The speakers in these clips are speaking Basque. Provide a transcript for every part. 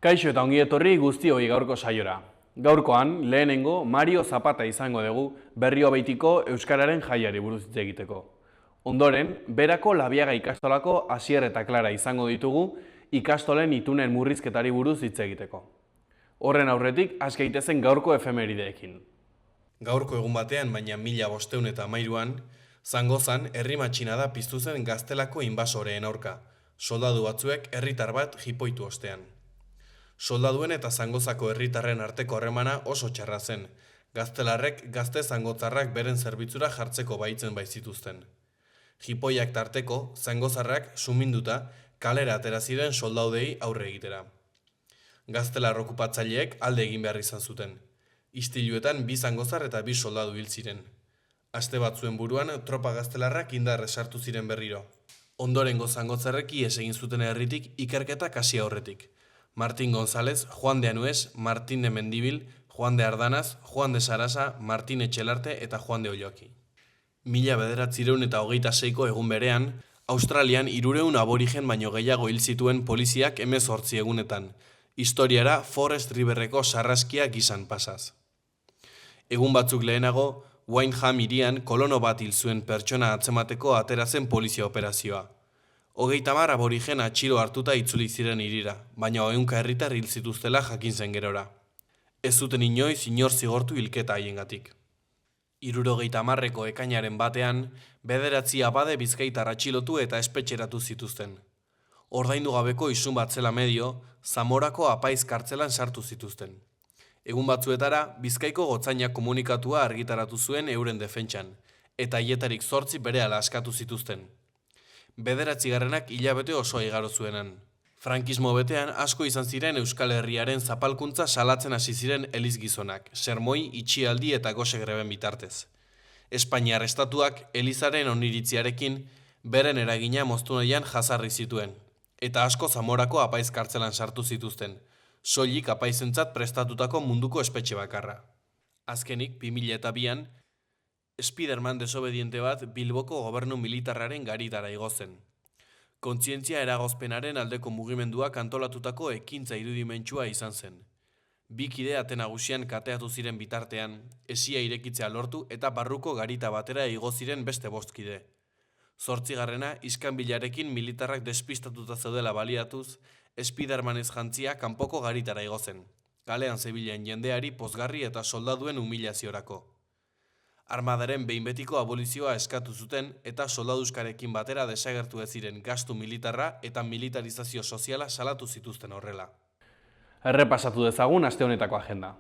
Kaixo eta ongi etorri guztioi gaurko saiora. Gaurkoan, lehenengo Mario Zapata izango dugu Berrio Beitiko Euskararen jaiari buruz hitz egiteko. Ondoren, berako Labiaga ikastolako Asier eta Klara izango ditugu ikastolen itunen murrizketari buruz hitz egiteko. Horren aurretik, has gaitezen gaurko efemerideekin. Gaurko egun batean, baina 1513an, Zangozan herri matxinada piztu zen Gaztelako inbasoreen aurka, soldadu batzuek herritar bat jipoitu ostean. Soldaduen eta Zangozako herritarren arteko harremana oso txarra zen, gaztelarrek gazte zangotzarrak beren zerbitzura jartzeko baitzen baitzituzten. Jipoiak tarteko, zangozarrak suminduta kalera atera ziren soldaudei aurre egitera. Gaztelar okupatzaileek alde egin behar izan zuten. Istiluetan 2 zangozar eta 2 soldadu hil ziren. Aste batzuen buruan tropa gaztelarrak indarre sartu ziren berriro. Ondorengo zangotzarrek ihes egin zuten herritik ikerketak hasi aurretik. Martín González, Juan de Anués, Martín de Mendibil, Juan de Ardanaz, Juan de Sarasa, Martín Etxelarte eta Juan de Olloki. 1926ko egun berean, Australian 300 aborigen baino gehiago hil zituen poliziak 18 egunetan, historiara Forest Riverreko sarraskia gizan pasaz. Egun batzuk lehenago, Windham hirian kolono bat hil zuen pertsona atzemateko atera zen polizia operazioa. 30 aborigen atxilo hartuta itzuli ziren hirira, baina 100 herritar hil zituztela jakin zen gerora. Ez zuten inoiz inor zigortu hilketa haiengatik. 70ko ekainaren batean, 9 abade bizkaitar atxilotu eta espetxeratu zituzten. Ordaindu gabeko isun bat zela medio, Zamorako apaiz kartzelan sartu zituzten. Egun batzuetara, Bizkaiko gotzainak komunikatua argitaratu zuen euren defentsan, eta hietarik 8 berehala askatu zituzten. 9garrenak hilabete oso igaro zuenan. Frankismo betean asko izan ziren Euskal Herriaren zapalkuntza salatzen hasi ziren elizgizonak, sermoi, itxialdi eta gose greben bitartez. Espainiar estatuak Elizaren oniritziarekin beren eragina moztu nahian jazarri zituen, eta asko Zamorako apaiz kartzelan sartu zituzten, soilik apaizentzat prestatutako munduko espetxe bakarra. Azkenik, 2002an, Spiderman desobediente bat Bilboko gobernu militarraren garitara igo zen. Kontzientzia eragozpenaren aldeko mugimenduak antolatutako ekintza irudimentsua izan zen. 2 kide ate nagusian kateatu ziren bitartean, hesia irekitzea lortu eta barruko garita batera igo ziren beste 5 kide. 8garrena iskanbilarekin militarrak despistatuta zeudela baliatuz, Spidermanez jantzia kanpoko garitara igo zen. Kalean zebilen jendeari pozgarri eta soldaduen humilaziorako. Armadaren behin betiko abolizioa eskatu zuten eta soldaduzkarekin batera desagertu ez ziren gastu militarra eta militarizazio soziala salatu zituzten horrela. Errepasatu dezagun aste honetako agenda.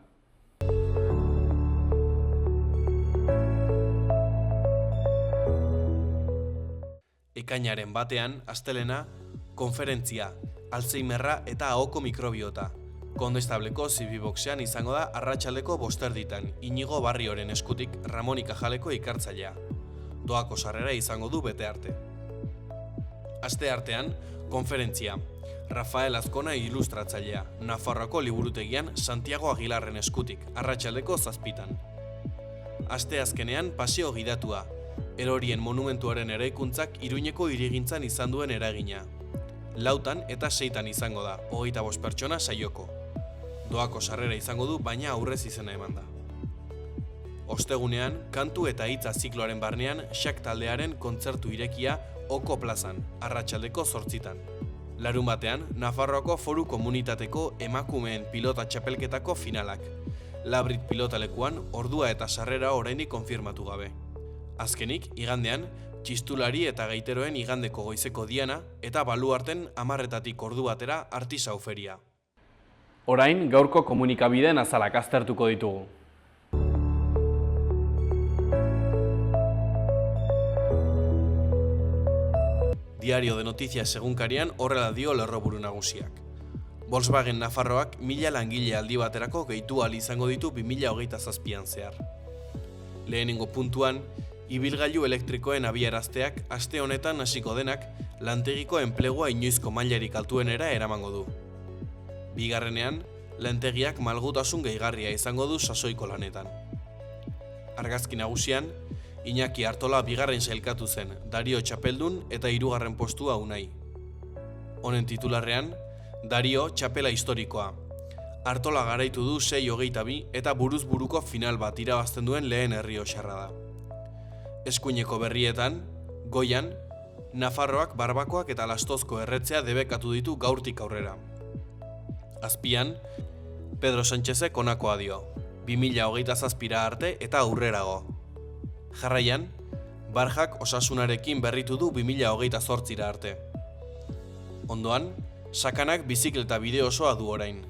Ekainaren batean, astelena, konferentzia, Alzheimerra eta ahoko mikrobiota. Kondestableko zibiboxean izango da arratsaldeko 5:00 Inigo Barrioren eskutik Ramon Ikajaleko ikartzailea. Doako sarrera izango du bete arte. Aste artean, konferentzia. Rafael Azkona ilustratzailea, Nafarroako liburutegian Santiago Aguilarren eskutik, arratsaldeko 7:00. Aste azkenean paseo gidatua. Erorien monumentuaren eraikuntzak Iruñeko hirigintzan izan duen eragina. 4 eta 6 izango da, 25 pertsona saioko. Doako sarrera izango du, baina aurrez izena eman da. Ostegunean, kantu eta hitza zikloaren barnean, Xak taldearen kontzertu irekia Oko plazan, arratsaldeko 8:00. Larunbatean, Nafarroako Foru Komunitateko emakumeen pilota txapelketako finalak. Labrit pilotalekuan, ordua eta sarrera oraindik konfirmatu gabe. Azkenik, igandean, txistulari eta gaiteroen igandeko goizeko diana eta baluarten 10:00 ordu batera artisau feria. Orain, gaurko komunikabideen azalak aztertuko ditugu. Diario de Noticias egunkarian horrela dio lerroburu nagusiak. Volkswagen Nafarroak 1000 langile aldi baterako gehitu ahal izango ditu 2027an zehar. Lehenengo puntuan, ibilgailu elektrikoen abiarazteak aste honetan hasiko denak lantegiko enplegua inoizko mailarik altuenera eramango du. Bigarrenean, lantegiak malgutasun gehigarria izango du sasoiko lanetan. Argazki nagusian, Iñaki Artola 2. sailkatu zen, Dario txapeldun eta 3. postua Unai. Honen titularrean, Dario txapela historikoa. Artola garaitu du 6:22 eta buruz buruko final bat irabazten duen lehen errioxarra da. Eskuineko berrietan, goian, Nafarroak, Barbakoak eta Lastozko erretzea debekatu ditu gaurtik aurrera. Azpian, Pedro Sánchezek honakoa dio, 2027 arte eta aurrerago. Jarraian, Barjak Osasunarekin berritu du 2028 arte. Ondoan, Sakanak bizikleta bideo osoa du orain.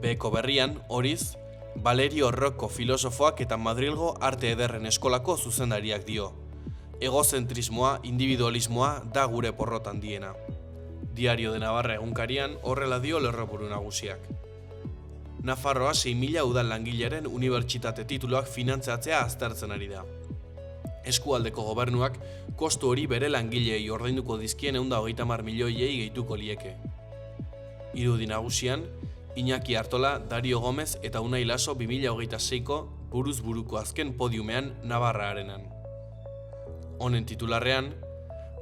Beheko berrian, horiz, Valerio Rocco filosofoak eta Madrilgo Arte Ederren Eskolako zuzendariak dio. Egozentrismoa, individualismoa da gure porrotan diena. Diario de Navarra egunkarian horrela dio lerroburu nagusiak. Nafarroa 6.000 udal langileren unibertsitate tituluak finantzatzea aztertzen ari da. Eskualdeko gobernuak kostu hori bere langileei ordainduko dizkien 130 milioiei gehituko lieke. Irudi nagusian, Iñaki Artola, Dario Gomez eta Unai Laso 2026ko buruz buruko azken podiumean Navarra arenan. Honen titularrean,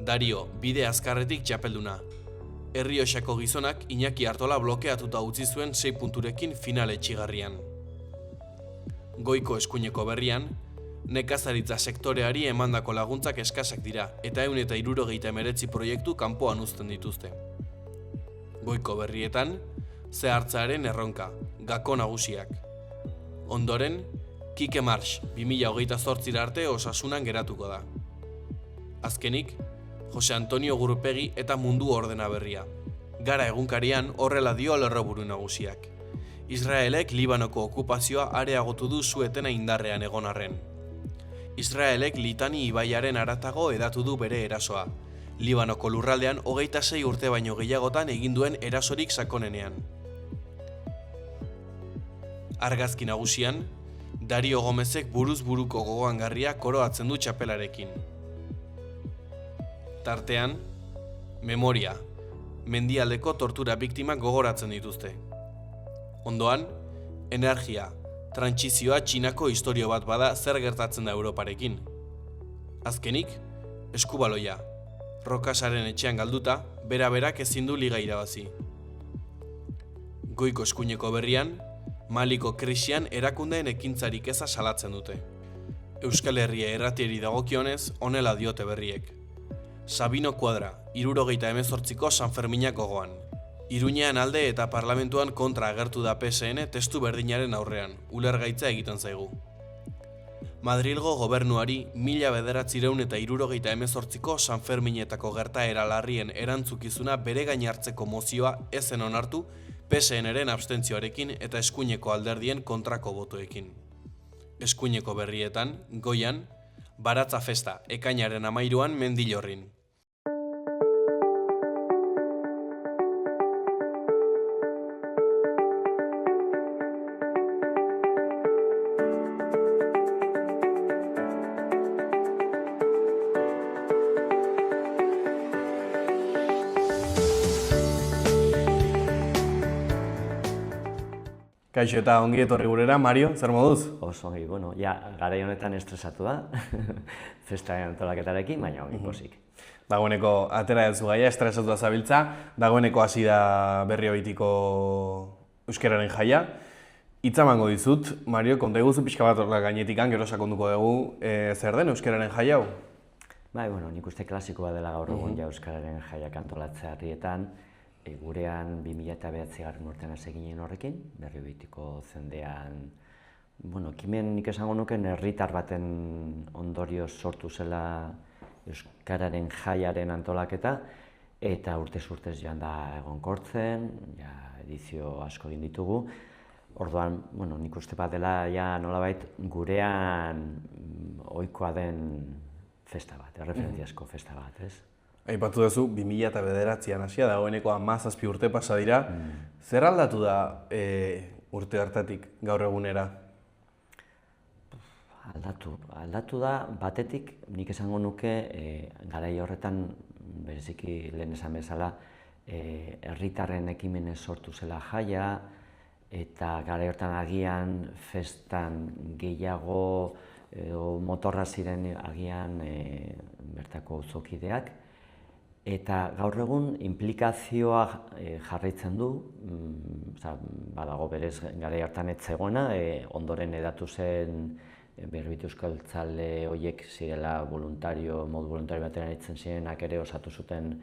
Dario bide azkarretik txapelduna. Errioxako gizonak Iñaki Artola blokeatuta utzi zuen 6 punturekin finale etxigarrian. Goiko eskuineko berrian, nekazaritza sektoreari emandako laguntzak eskasak dira eta 169 proiektu kanpoan uzten dituzte. Goiko berrietan, zehartzaaren erronka, gako nagusiak. Ondoren, Kike Marx 2028 arte Osasunan geratuko da. Azkenik, Jose Antonio Gurpegi eta Mundu Ordena Berria. Gara egunkarian horrela dio lerroburu nagusiak. Israelek Libanoko okupazioa areagotu du su-etena indarrean egon arren. Israelek Litani ibaiaren haratago hedatu du bere erasoa. Libanoko lurraldean 26 urte baino gehiagotan egin duen erasorik sakonenean. Argazki nagusian, Dario Gomezek buruz buruko gogoangarria koroatzen du txapelarekin. Tartean, memoria, mendialdeko tortura biktimak gogoratzen dituzte. Ondoan, energia, trantsizioa Txinako istorio bat bada zer gertatzen da Europarekin. Azkenik, eskubaloia, Rokasaren etxean galduta, bera-berak ezin du liga irabazi. Goiko eskuineko berrian, Maliko krisian erakundeen ekintzarik eza salatzen dute. Euskal Herria irratiari dagokionez, honela diote berriek. Sabino Kuadra, 78ko Sanferminak gogoan. Iruñean alde eta parlamentuan kontra agertu da PSN testu berdinaren aurrean, ulergaitza egiten zaigu. Madrilgo gobernuari 1978ko Sanferminetako gertaera larrien erantzukizuna bere gain hartzeko mozioa ezen onartu PSNren abstentzioarekin eta eskuineko alderdien kontrako botoekin. Eskuineko berrietan, goian, Baratza festa, ekainaren 13an Mendillorrin. Kaixo eta ongi etorri gurera, Mario, zer moduz? Oso ongi, bueno, ja, garai honetan estresatu da, festaren antolaketarekin, baina ongi posik. Dagoeneko atera dutzu gaia, estresatu da zabiltza, dagoeneko hasi da Berriobitiko euskararen jaia. Hitza emango dizut, Mario, konta eguzu pixka bat gainetikan, gero sakonduko dugu, zer den euskararen jaia hau? Bai, bueno, nik uste klasikoa dela gaur egun ja euskararen jaiak antolatzea herrietan, gurean 2009 urtean ez eginen horrekin, Berriobitiko zendean, bueno, ekimen nik esango nuken herritar baten ondorioz sortu zela euskararen jaiaren antolaketa, eta urtez joan da egonkortzen, ja edizio asko egin ditugu. Orduan, bueno, nik uste bat dela ja nolabait gurean ohikoa den festa bat, erreferentziazko festa bat, ez? Aipatu duzu, 2009an hasia, dagoeneko 17 urte pasa dira. Zer aldatu da urte hartatik gaur egunera? Aldatu da, batetik nik esango nuke garai horretan, bereziki lehen esan bezala, herritarren ekimenez sortu zela jaia, eta garai horretan agian festan gehiago motorra ziren agian bertako auzokideak, Eta gaur egun implikazioa jarraitzen du, badago berez garai hartan ez zegoena, ondoren edatu zen Berribitu euskaltzale horiek zirela modu voluntario batean aritzen zirenak ere osatu zuten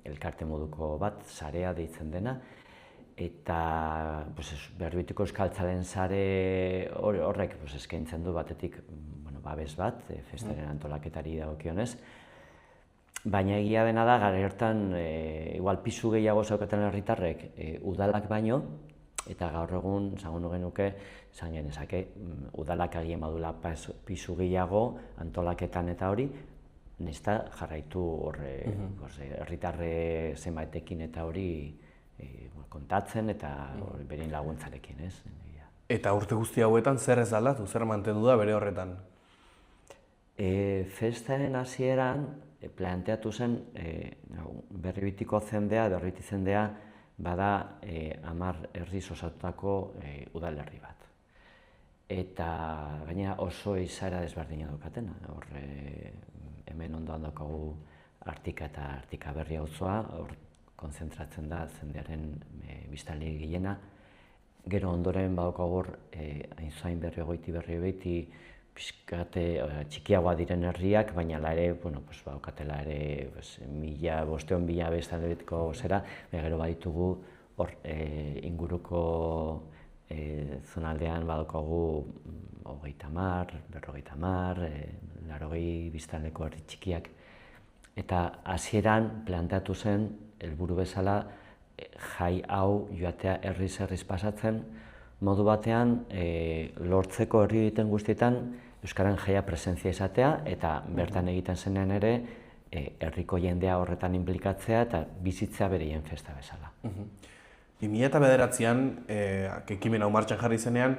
elkarte moduko bat, sarea deitzen dena, eta Berribituko euskaltzaleen sare horrek eskaintzen du batetik babes bat, festaren antolaketari dagokionez. Baina egia dena da, garai hartan, igual pisu gehiago zeukaten herritarrek udalak baino, eta gaur egun, esango genuke, esan genezake, udalak agian badula pisu gehiago antolaketan eta hori, nesta jarraitu herritarre zenbaitekin eta hori kontatzen eta berein laguntzarekin, ez? Eta urte guzti hauetan zer ez aldatu, zer mantendu da bere horretan? Festaren hasieran planteatu zen Berribitiko zendea, Berribiti zendea, bada 10 herriz osatutako udalerri bat. Eta gainera oso izaera desberdina daukatena. Hor hemen ondoan daukagu Artika eta Artika Berri auzoa, hor kontzentratzen da zendearen biztanle gehiena. Gero ondoren badaukagu Ainzuain Berriogoiti, Berriobeiti, pixkate txikiagoa diren herriak, baina ere, badaukatela ere 500-1000 biztanleetako zera, gero baditugu hor inguruko zonaldean badaukagu 30, 40, 80 biztanleko herri txikiak. Eta hasieran planteatu zen helburu bezala jai hau joatea herriz pasatzen, modu batean lortzeko herri egiten guztietan euskaren jaia presentzia izatea eta bertan egiten zenean ere herriko jendea horretan inplikatzea eta bizitzea bereien festa bezala. 2009an ekimen hau martxan jarri zenean,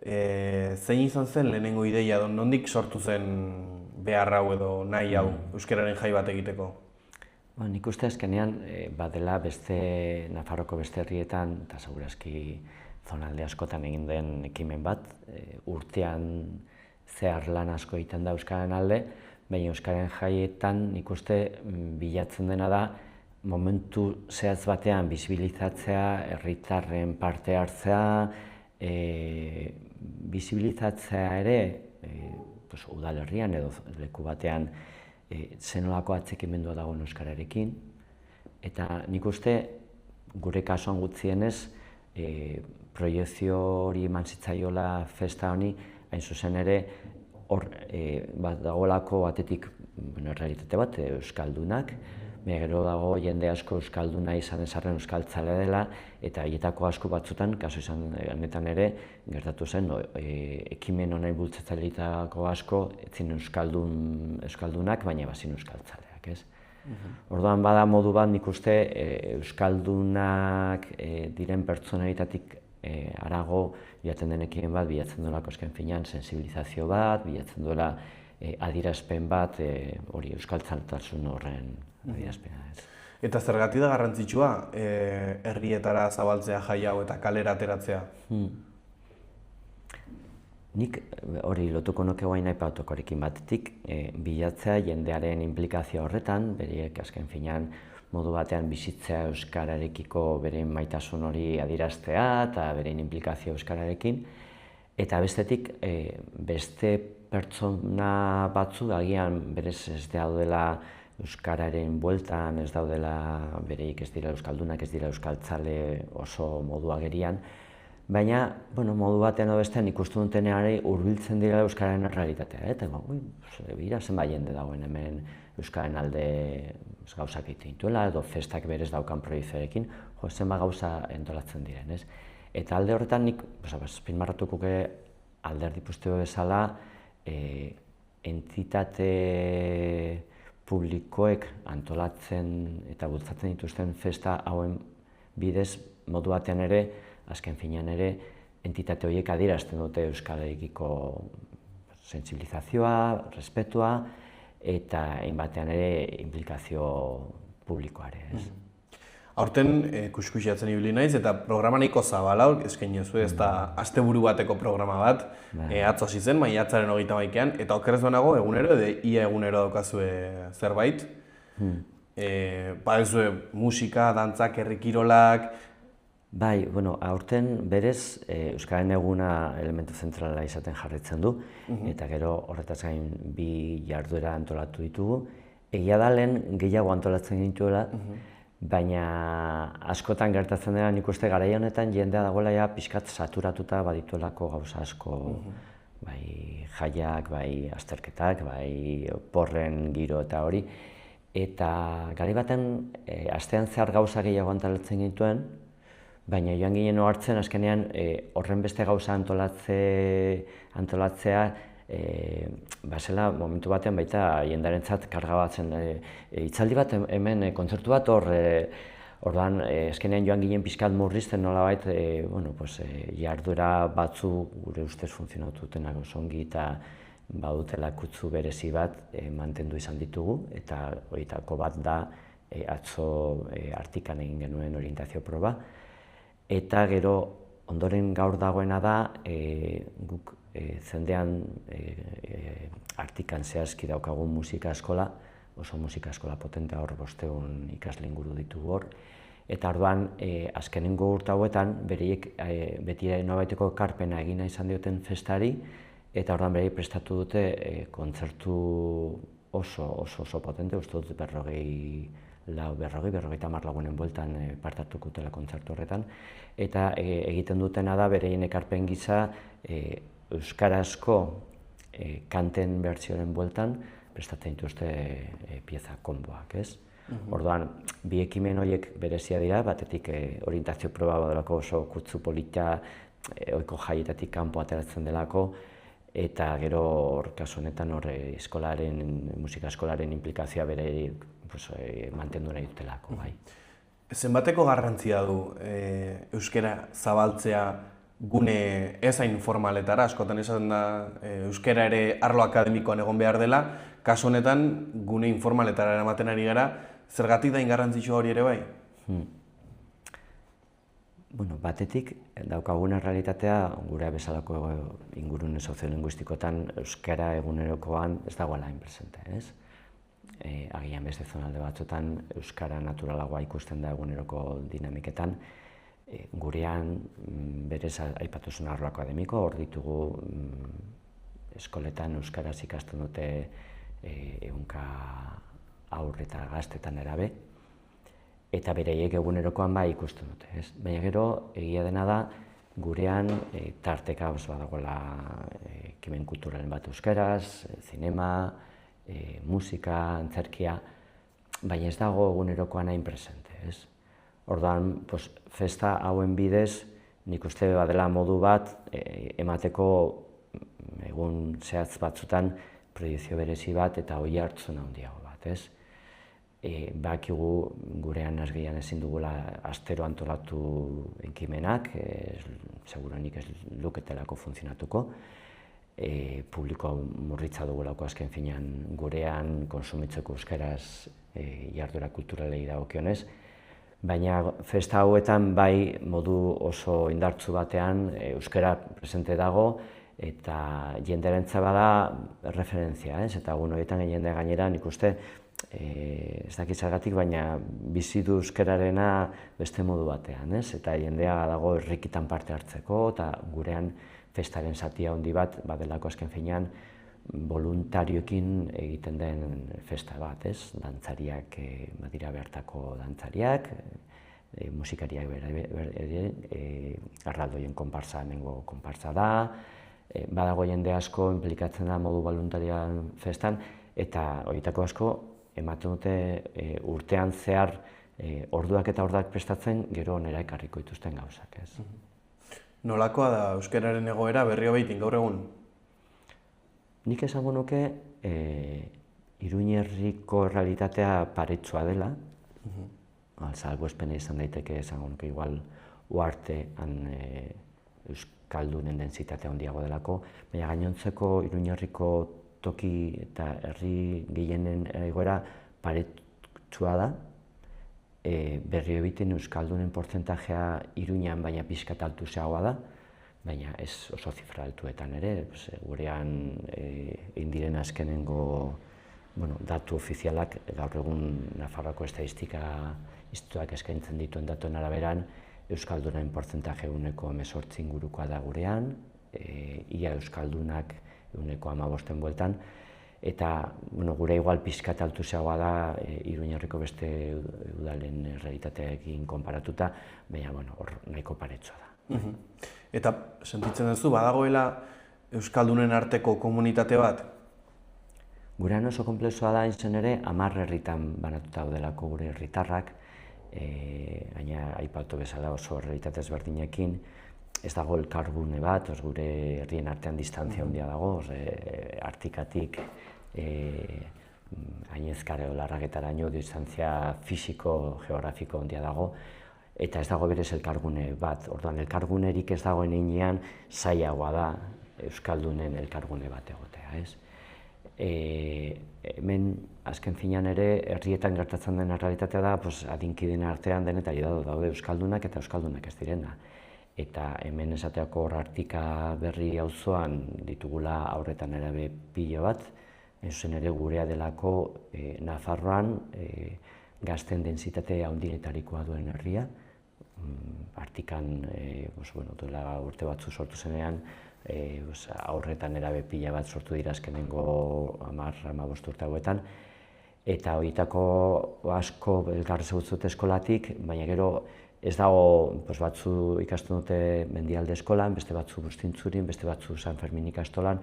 zein izan zen lehenengo ideia, nondik sortu zen behar hau edo nahi hau euskararen jai bat egiteko? Nik uste azkenean badela beste Nafarroko beste herrietan eta segurazki zonalde askotan egin den ekimen bat, urtean zehar lan asko egiten da euskararen alde, baina euskararen jaietan nik uste bilatzen dena da momentu zehatz batean bisibilizatzea, herritarren parte hartzea, bisibilizatzea ere udalerrian edo leku batean zenolako atzekimendua dagoen euskararekin, eta nik uste gure kasuan gutxienez proiekzio hori eman zitzaiola festa honi, hain zuzen ere, hor dagoelako batetik errealitate bat, euskaldunak, gero dago jende asko euskalduna izan ezarren euskaltzale dela, eta haietako asko batzutan, kasu izan honetan ere, gertatu zen, ekimen honen bultzatzaileetako asko, etzin euskaldunak, baina bazin euskaltzaleak, ez? Orduan bada modu bat nik uste euskaldunak diren pertsonalitatik harago bilatzen den ekimen bat, bilatzen duelako azken finean sensibilizazio bat, bilatzen duela adierazpen bat, hori euskaltzaltasun horren adierazpena. Eta zergatik da garrantzitsua herrietara zabaltzea jai hau eta kalera ateratzea? Nik hori lotuko nuke guain aipatukorekin batetik, bilatzea jendearen implikazio horretan, bereek azken finean modu batean bizitzea euskararekiko beren maitasun hori adieraztea eta beren implikazio euskararekin, eta bestetik beste pertsona batzu agian berez ez daudela euskararen bueltan, ez daudela bereik ez dira euskaldunak, ez dira euskaltzale oso modu agerian, baina, modu batean edo bestean ikusten dutenean hurbiltzen dira euskararen errealitatea, eta bira zenbait jende dagoen hemen euskararen alde gauzak egiten dituela, edo festak berez daukan proiektuarekin, zenbat gauza entolatzen diren, ez? Eta alde horretan nik, azpimarratuko alderdi puzteo bezala, entitate publikoek antolatzen eta bultzatzen dituzten festa hauen bidez, modu batean ere, azken finean ere, entitate horiek adierazten dute euskararekiko sentsibilizazioa, respetua, eta hainbatean ere implikazio publikoa ere. Aurten kuskusiatzen ibili naiz eta programa nahiko zabala eskaini duzu, ez da asteburu bateko programa bat, atzo hasi zen, maiatzaren 31ean, eta okerrez banago egunero edo ia egunero daukazue zerbait. Baduzue musika, dantzak, herri kirolak... Bai, bueno, aurten berez Euskararen eguna elementu zentrala izaten jarraitzen du, eta gero horretaz gain bi jarduera antolatu ditugu. Egia da lehen gehiago antolatzen dituela, baina askotan gertatzen dela nik uste garai honetan jendea dagoela ja pixkat saturatuta badituelako gauza asko, bai jaiak, bai azterketak, bai porren giro eta hori. Eta garai baten astean zehar gauza gehiago antolatzen gintuen, baina joan ginen ohartzen azkenean horren beste gauza antolatzea bazela momentu batean baita jendarentzat karga bat zen. Hitzaldi bat hemen kontzertu bat orduan azkenean joan ginen pixkat murrizten nolabait jarduera batzu gure ustez funtzionatu dutenak oso ongi eta badutela kutsu berezi bat mantendu izan ditugu eta horietako bat da atzo Artikan egin genuen orientazio proba. Eta gero ondoren gaur dagoena da guk zendean Artikan zehazki daukagun musika eskola, oso musika eskola potentea hor 500 ikasle inguru ditugu hor. Eta orduan azkenengo urte hauetan bereiek beti norabaiteko ekarpena egina izan dioten festari eta orduan bereiek prestatu dute kontzertu oso potente, uste dut 50 lagunen bueltan partartuko dutela kontzertu horretan, eta egiten dutena da bereien ekarpen gisa euskarazko kanten bertsioaren bueltan prestatzen dituzte pieza konboak, ez? Orduan, bi ekimen horiek berezia dira, batetik orientazio proba badelako oso kutsu polita ohiko jaietatik kanpo ateratzen delako, eta gero kasu honetan musika eskolaren implikazioa bere mantendu nahi dutelako, bai. Zenbateko garrantzia du euskara zabaltzea gune ezain formaletara, askotan esan da euskara ere arlo akademikoan egon behar dela, kasu honetan gune informaletara eramaten ari gara, zergatik da garrantzitsua hori ere bai? Bueno, batetik daukaguna realitatea gure bezalako ingurune soziolinguistikotan euskara egunerokoan ez dagoela hain presente, ez? Agian beste zonalde batzuetan euskara naturalagoa ikusten da eguneroko dinamiketan. Gurean berez aipatuzun arlo akademiko, hor ditugu eskoletan euskaraz ikasten dute 100 haur eta gaztetan erabe, eta bereiek egunerokoan bai ikusten dute, ez? Baina gero egia dena da gurean tarteka badagoela ekimen kulturalen bat euskaraz, zinema, musika, antzerkia, baina ez dago egunerokoan hain presente, ez? Orduan, festa hauen bidez, nik uste badela modu bat emateko egun zehatz batzutan proiekzio berezi bat eta oi hartzun handiago bat, ez? Bakigu gurean azgian ezin dugula astero antolatu ekimenak, seguruenik ez luketelako funtzionatuko. Publiko murritza dugulako azken finean gurean konsumitzeko euskaraz jarduera kulturalei dagokionez, baina festa hauetan bai modu oso indartsu batean euskara presente dago eta jendearentza bada referentzia, ez? Eta egun horietan jende gainera nik uste ez dakit zergatik, baina bizi du euskararena beste modu batean, ez? Eta jendea dago herrikitan parte hartzeko eta gurean festaren zatia handi bat badelako azken finean voluntarioekin egiten den festa bat, ez? Dantzariak badira bertako dantzariak, musikariak arraldoien konpartza hemengo konpartza da, badago jende asko inplikatzen da modu voluntarian festan, eta horietako asko ematen dute urtean zehar orduak eta orduak prestatzen gero onera ekarriko dituzten gauzak, ez? Nolakoa da euskararen egoera Berriobeitin gaur egun? Nik esango nuke Iruñerriko realitatea paretsua dela, salbuespena izan daiteke esango nuke igual Uhartean euskaldunen dentsitatea handiago delako, baina gainontzeko Iruñerriko toki eta herri gehienen egoera paretsua da. Berriobeitin euskaldunen portzentajea Iruñan baina pixkat altuagoa da, baina ez oso zifra altuetan ere, gurean egin diren azkenengo datu ofizialak gaur egun Nafarroako Estatistika Institutuak eskaintzen dituen datuen araberan, Euskaldunen portzentaje 18% ingurukoa da gurean, ia Euskaldunak 15% bueltan, eta gure igual pixkat altuagoa da Iruñerriko beste udalen realitateekin konparatuta, baina hor nahiko paretsua da. Eta sentitzen duzu, badagoela Euskaldunen arteko komunitate bat? Gurean oso konplexua da izan ere, 10 herritan banatuta daudelako gure herritarrak, baina aipatu bezala oso realitate ezberdinekin, ez dago elkargune bat, gure herrien artean distantzia handia dago, Artikatik Ainezkare edo Larragetaraino distantzia fisiko-geografiko handia dago, eta ez dago berez elkargune bat. Orduan, elkargunerik ez dagoen heinean zailagoa da Euskaldunen elkargune bat egotea, ez? Hemen, azken finean ere, herrietan gertatzen den errealitatea da, adinkideen artean denetari daude Euskaldunak eta Euskaldunak ez direna. Eta hemen esateako Artika berri auzoan ditugula aurretan nerabe pilo bat, zuzen ere gurea delako Nafarroan gazten densitate handinetarikoa duen herria. Artikan duela urte batzu sortu zenean, aurretan nerabe pila bat sortu dira azkenengo 10-15 urte hauetan, eta horietako asko elkar ezagutzen eskolatik, baina gero ez dago batzu ikasten dute Mendialde eskolan, beste batzu Bustintzurin, beste batzu San Fermin ikastolan,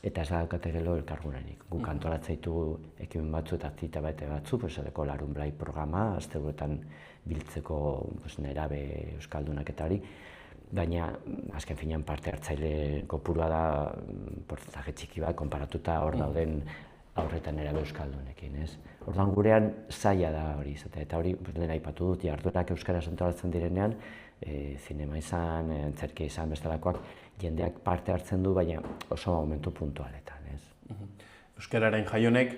eta ez daukate gero elkargunerik. Guk antolatzen ditugu ekimen batzu eta aktibitate batzu, edeko Larun Blai programa, asteburuetan biltzeko nerabe Euskaldunak eta hori, baina azken finean parte hartzaile kopurua da portzentaje txiki bat konparatuta hor dauden aurretan nerabe Euskaldunekin, ez? Orduan gurean zaila da hori izatea, eta hori lehen aipatu dut, jarduerak euskaraz antolatzen direnean, zinema izan, antzerkia izan bestelakoak, jendeak parte hartzen du, baina oso momentu puntualetan, ez? Euskararen jaionek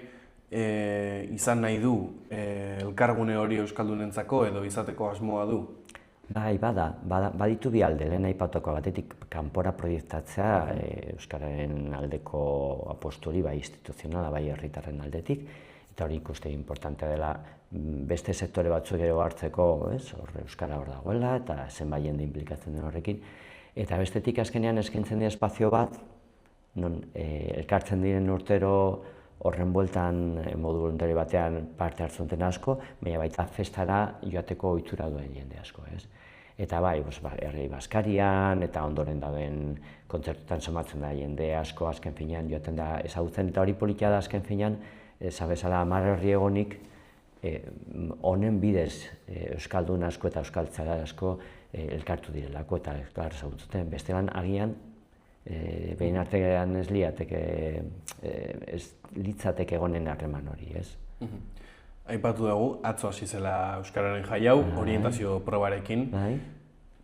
izan nahi du elkargune hori Euskaldunentzako edo izateko asmoa du? Bai, baditu bi alde, lehen aipatuko batetik kanpora proiektatzea Euskararen aldeko apostu hori, bai instituzionala, bai herritarren aldetik, eta hori ikuste importantea dela beste sektore batzuk ere hartzeko, hor Euskara hor dagoela eta zenbait jende inplikatzen den horrekin. Eta bestetik azkenean eskaintzen dira espazio bat, non elkartzen diren urtero horren bueltan modu voluntario batean parte hartzen duten asko, baina baita festara joateko ohitura duen jende asko, ez? Eta bai, herri Baskarian eta ondoren dauden kontzertuetan somatzen da jende asko azken finean joaten da ezagutzen, eta hori politia da azken finean, bezala 10 herri egonik, honen bidez Euskaldun asko eta euskaltzale asko elkartu direlako eta elkar ezagutzen. Bestelan agian, behin artean ez litzateke egonen harreman hori, ez? Aipatu dugu, atzo hasi zela Euskararen jai hau, orientazio probarekin.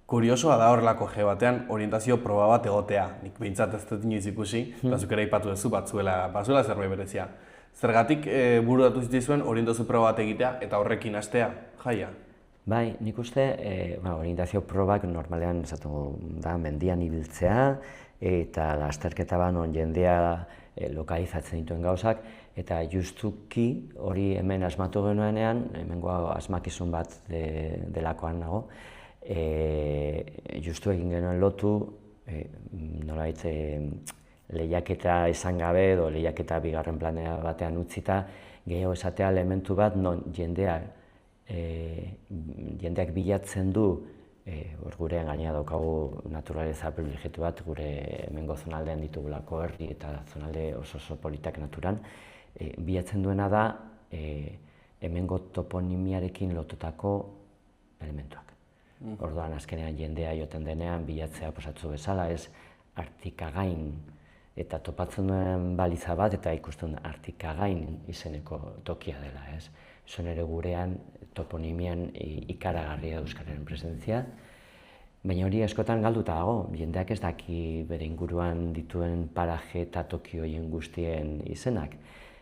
Kuriosoa da horrelako jai batean orientazio proba bat egotea. Nik behintzat ez dut inoiz ikusi, eta zuk ere aipatu duzu batzuela zerbait berezia. Zergatik bururatu zitzaizuen orientazio proba bat egitea eta horrekin hastea jaia? Bai, nik uste orientazio probak normalean esatu da mendian ibiltzea eta lasterketa non jendea lokalizatzen dituen gauzak, eta justuki hori hemen asmatu genuenean, hemengo asmakizun bat delakoan nago, justu egin genuen lotu, nolabait lehiaketa izan gabe edo lehiaketa bigarren planea batean utzita, gehiago esatea elementu bat non jendeak bilatzen du, gurean gainera daukagu naturaleza privilegiatu bat, gure hemengo zonaldean ditugulako herri eta zonalde oso politak naturan, bilatzen duena da hemengo toponimiarekin lotutako elementuak. Orduan azkenean jendea joten denean bilatzea posatzu bezala, ez Artikagain eta topatzen duen baliza bat eta ikusten Artikagain izeneko tokia dela, ez? Zuen ere gurean toponimian ikaragarria euskararen presentzia, baina hori askotan galduta dago, jendeak ez daki bere inguruan dituen paraje eta toki horien guztien izenak.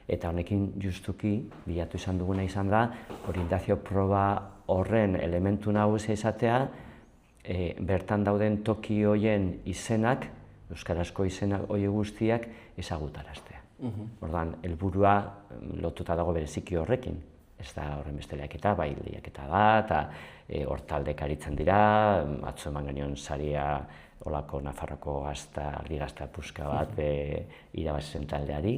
Eta honekin justuki bilatu izan duguna izan da, orientazio proba horren elementu nagusia izatea, bertan dauden toki horien izenak, euskarazko izenak hori guztiak ezagutaraztea. Orduan, helburua lotuta dago bereziki horrekin. Ez da horren beste lehiaketa, bai lehiaketa da, eta hortaldek aritzen dira, atzo eman genion saria olako Nafarroko ligazta puska bat irabazen taldeari.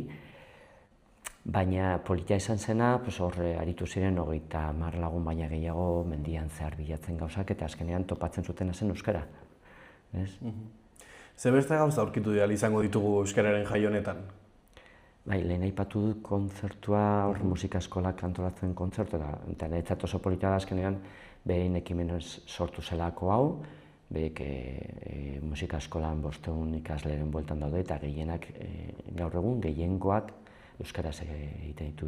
Baina politia izan zena, horre aritu ziren 30 lagun baina gehiago mendian zehar bilatzen gauzak eta azkenean topatzen zuten zen euskara. Ze beste gauza aurkitu dira izango ditugu euskararen jai honetan? Bai, lehen aipatu dut kontzertua, hor musika eskolak antolatzen kontzertua, eta niretzat oso polita da azkenean behin ekimenez sortu zelako hau, berik musika eskolan 500 ikasleren bueltan daude eta gehienak gaur egun gehiengoak euskaraz egiten ditu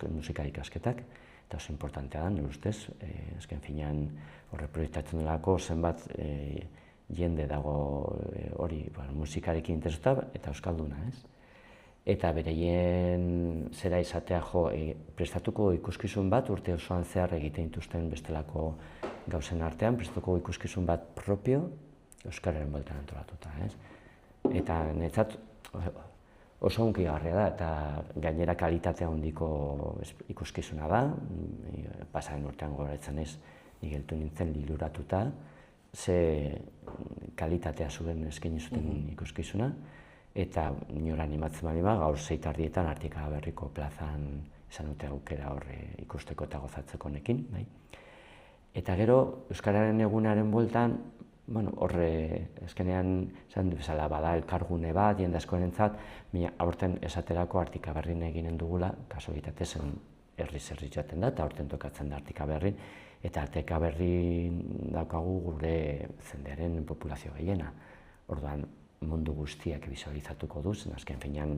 musika ikasketak, eta oso importantea da, nire ustez, azken finean horre proiektatzen delako zenbat jende dago hori musikarekin interesuta eta euskalduna, ez? Eta bereien zera izatea prestatuko ikuskizun bat urte osoan zehar egiten dituzten bestelako gauzen artean, prestatuko ikuskizun bat propio euskararen bueltan antolatuta, ez? Eta niretzat oso hunkigarria da eta gainera kalitatea handiko ikuskizuna da, pasaren urtean gogoratzen ez, nigeltu nintzen liluratuta, ze kalitatea zuen eskaini zuten ikuskizuna, eta inora animatzen bali gaur 6:30 Artika Berriko plazan izan dute aukera horre ikusteko eta gozatzeko honekin. Eta gero, euskararen egunaren bueltan, horre azkenean esan bezala bada elkargune bat, jende askorentzat, aurten esaterako Artika Berrin eginen dugula, kasualitatez herriz jaten da, eta aurten tokatzen da Artika Berrin, eta Artika Berrin daukagu gure jendearen populazio gehiena. Orduan, mundu guztiak bisualizatuko du, azken finean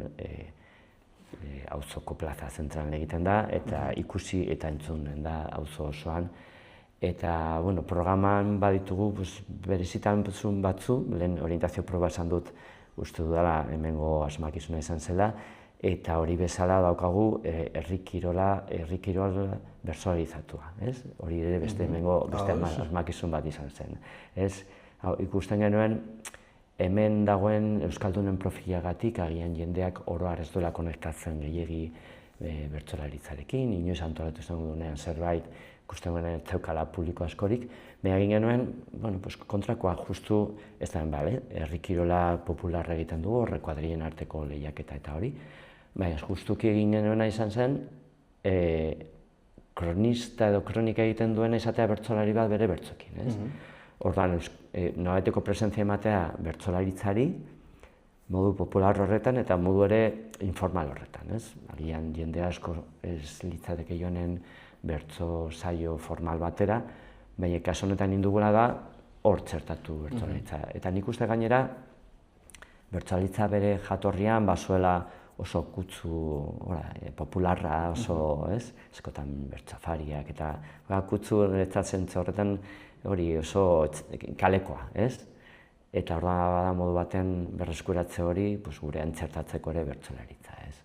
auzoko plaza zentralan egiten da, eta ikusi eta entzunen da auzo osoan. Eta, programan baditugu berezitantzun batzu, lehen orientazio proba esan dut uste dudala hemengo asmakizuna izan zela, eta hori bezala daukagu herri kirol bertsolaritzatua, ez? Hori ere beste hemengo asmakizun bat izan zen, ez? Ikusten genuen, hemen dagoen euskaldunen profilagatik agian jendeak oro har ez duela konektatzen gehiegi bertsolaritzarekin, inoiz antolatu izango duenean zerbait, ikusten genuen ez zeukala publiko askorik, baina egin genuen, kontrakoa justu ez da herri kirola popularra egiten dugu, horre kuadrilen arteko lehiaketa eta hori, baina justuki egin genuena izan zen, kronista edo kronika egiten duena izatea bertsolari bat bere bertsokin, ez? Orduan, nolabaiteko presentzia ematea bertsolaritzari, modu popular horretan eta modu ere informal horretan, ez? Agian jende asko ez litzateke joanen bertso saio formal batera, baina kasu honetan indugula da hor txertatu bertsolaritza. Eta nik uste gainera, bertsolaritza bere jatorrian bazuela oso kutsu popularra, oso, ez? Eskotan bertsafariak eta kutsu retzatzen horretan hori oso kalekoa, ez? Eta hor da modu batean berreskuratze hori gurean txertatzeko ere bertsolaritza, ez?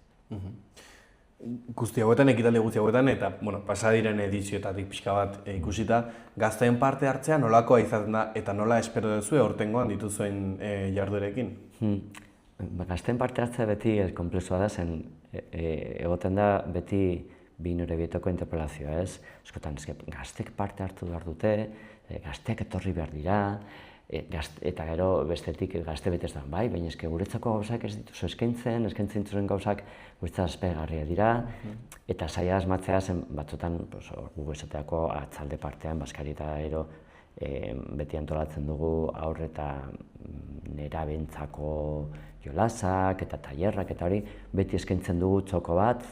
Guzti hauetan, ekitaldi guzti hauetan, eta pasadiren edizioetatik pixka bat ikusita, gazteen parte hartzea nolakoa izaten da eta nola espero duzue aurtengoan dituzuen jarduerekin? Gazteen parte hartzea beti konplexua da, zen egoten da beti bi nire bietoko interpelazioa, ez? Eskotan, gaztek parte hartu behar dute, gazteak etorri behar dira, eta gero bestetik gazte betez da, bai, baina guretzako gauzak ez dituzu eskaintzen dituzen gauzak guretzat aspergarriak dira, eta saia asmatzea zen batzutan, gu esateako atzalde partean, Baskari eta ero, beti antolatzen dugu aur eta nerabentzako jolasak eta tailerrak eta hori, beti eskaintzen dugu txoko bat,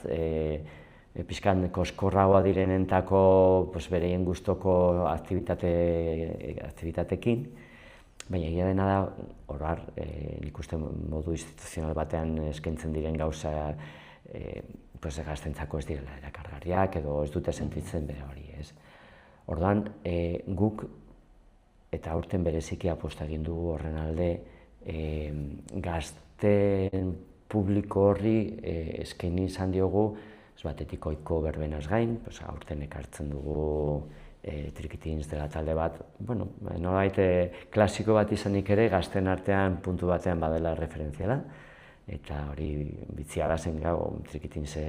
pixkan koskorragoa direnentako bereien gustoko aktibitateekin, baina egia dena da, oroar, nik uste modu instituzional batean eskaintzen diren gauza gaztentzako ez direla erakargarriak edo ez dute sentitzen bere hori, ez? Orduan, guk eta aurten bereziki aposta egin dugu horren alde gazten publiko horri eskaini izan diogu batetik ohiko berbenaz gain, aurten ekartzen dugu Trikitins dela talde bat, nolabait klasiko bat izanik ere gazten artean puntu batean badela referentziala, eta hori bitzia da zen gau, trikitin ze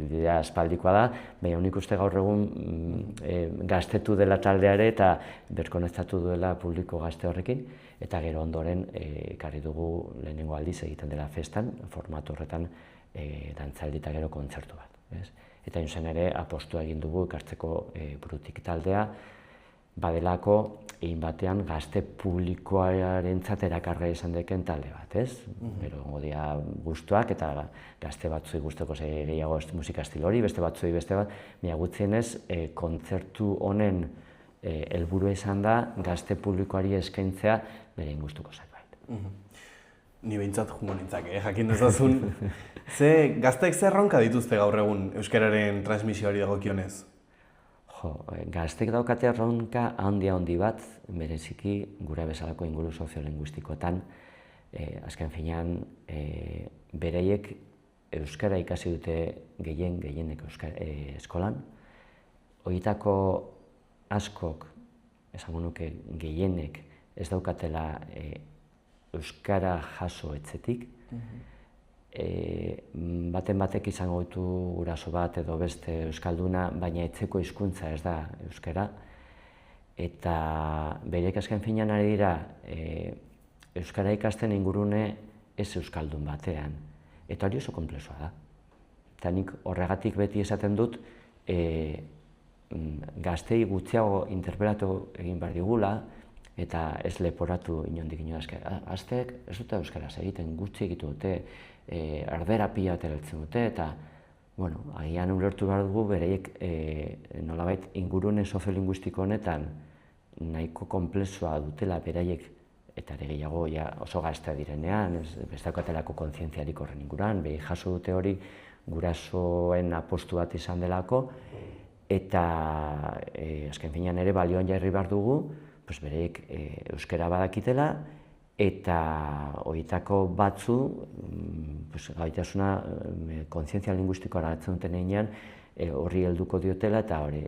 bidea aspaldikoa da, baina nik uste gaur egun gaztetu dela taldeare eta berkonektatu duela publiko gazte horrekin, eta gero ondoren ekarri dugu lehenengo aldiz egiten dela festan, formatu horretan dantzaldi eta gero kontzertu bat. Eta zen ere apostua egin dugu ikartzeko Brutik taldea, badelako egin batean gazte publikoarentzat erakarga izan deken talde bat, ez? Gero godia gustuak eta gazte batzuei gustoko gehiago musika estilo hori, beste batzuei beste bat, baina gutxienez kontzertu honen helburua izan da gazte publikoari eskaintzea bere gustuko zerbait. Ni behintzat jungo nintzake, jakin dezazun. Gazteek zer erronka dituzte gaur egun euskararen transmisioari dagokionez? Gazteek daukate erronka handi bat, bereziki gura bezalako inguru soziolinguistikoetan, azken finean bereiek euskara ikasi dute gehienek eskolan, horietako askok, esango nuke gehienek ez daukatela euskara jaso etzetik, baten batek izango ditu guraso bat edo beste euskalduna, baina etzeko hizkuntza ez da euskara, eta bereek azken finean ari dira euskara ikasten ingurune ez euskaldun batean, eta hori oso konplexua da. Eta nik horregatik beti esaten dut gaztei gutxiago interpelatu egin behar digula, eta ez leporatu inondik inoz. Gazteek ez dute euskaraz egiten, gutxi egitu dute, ardera pila ateratzen dute, eta agian ulertu behar dugu bereiek nolabait ingurune soziolinguistiko honetan nahiko konplexua dutela beraiek, eta ere gehiago oso gaztea direnean, ez daukatelako kontzientziarik horren inguruan, behi jaso dute hori gurasoen apostu bat izan delako, eta azken finean ere balioan jarri behar dugu, bereik euskara badakitela, eta horietako batzu gaitasuna kontzientzia linguistikoa hartzen duten heinean horri helduko diotela, eta hori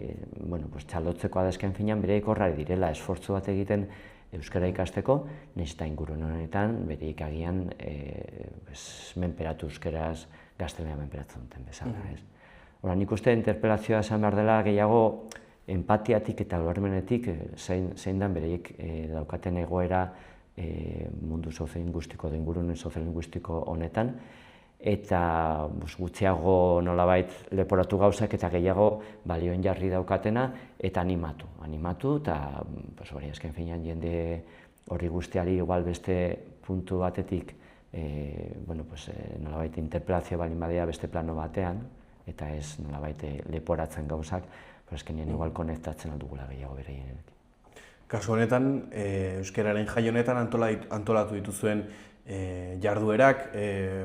txaldotzekoa da azken finean bereik horrari direla esfortzu bat egiten euskara ikasteko, nahiz eta ingurune honetan bereik agian menperatu euskaraz gaztelania menperatzen duten bezala. Nik uste interpelazioa esan behar dela gehiago empatiatik eta ulermenetik zein den bereiek daukaten egoera mundu soziolinguistiko edo ingurune soziolinguistiko honetan, eta gutxiago nolabait leporatu gauzak eta gehiago balioen jarri daukatena eta animatu, eta hori azken finean jende horri guztiari igual beste puntu batetik nolabait interpelazio balin badea beste plano batean, eta ez nolabait leporatzen gauzak, azkenean igual konektatzen aldugula gehiago bereienetik. Kasu honetan, euskararen jai honetan antolatu dituzuen jarduerak,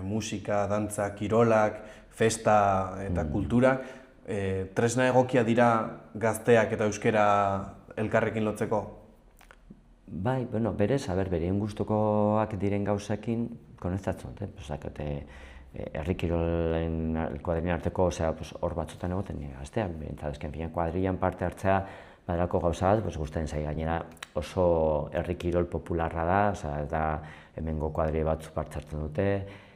musika, dantza, kirolak, festa eta kultura, tresna egokia dira gazteak eta euskara elkarrekin lotzeko? Bai, berez, bereen gustukoak diren gauzekin konektatzen dute. Herri kirolen kuadrilen arteko hor batzutan egoten gazteak, eta azken finean kuadrilan parte hartzea badelako gauza bat, gustatzen zait gainera oso herri kirol popularra da, eta hemengo kuadri batzu parte hartzen dute,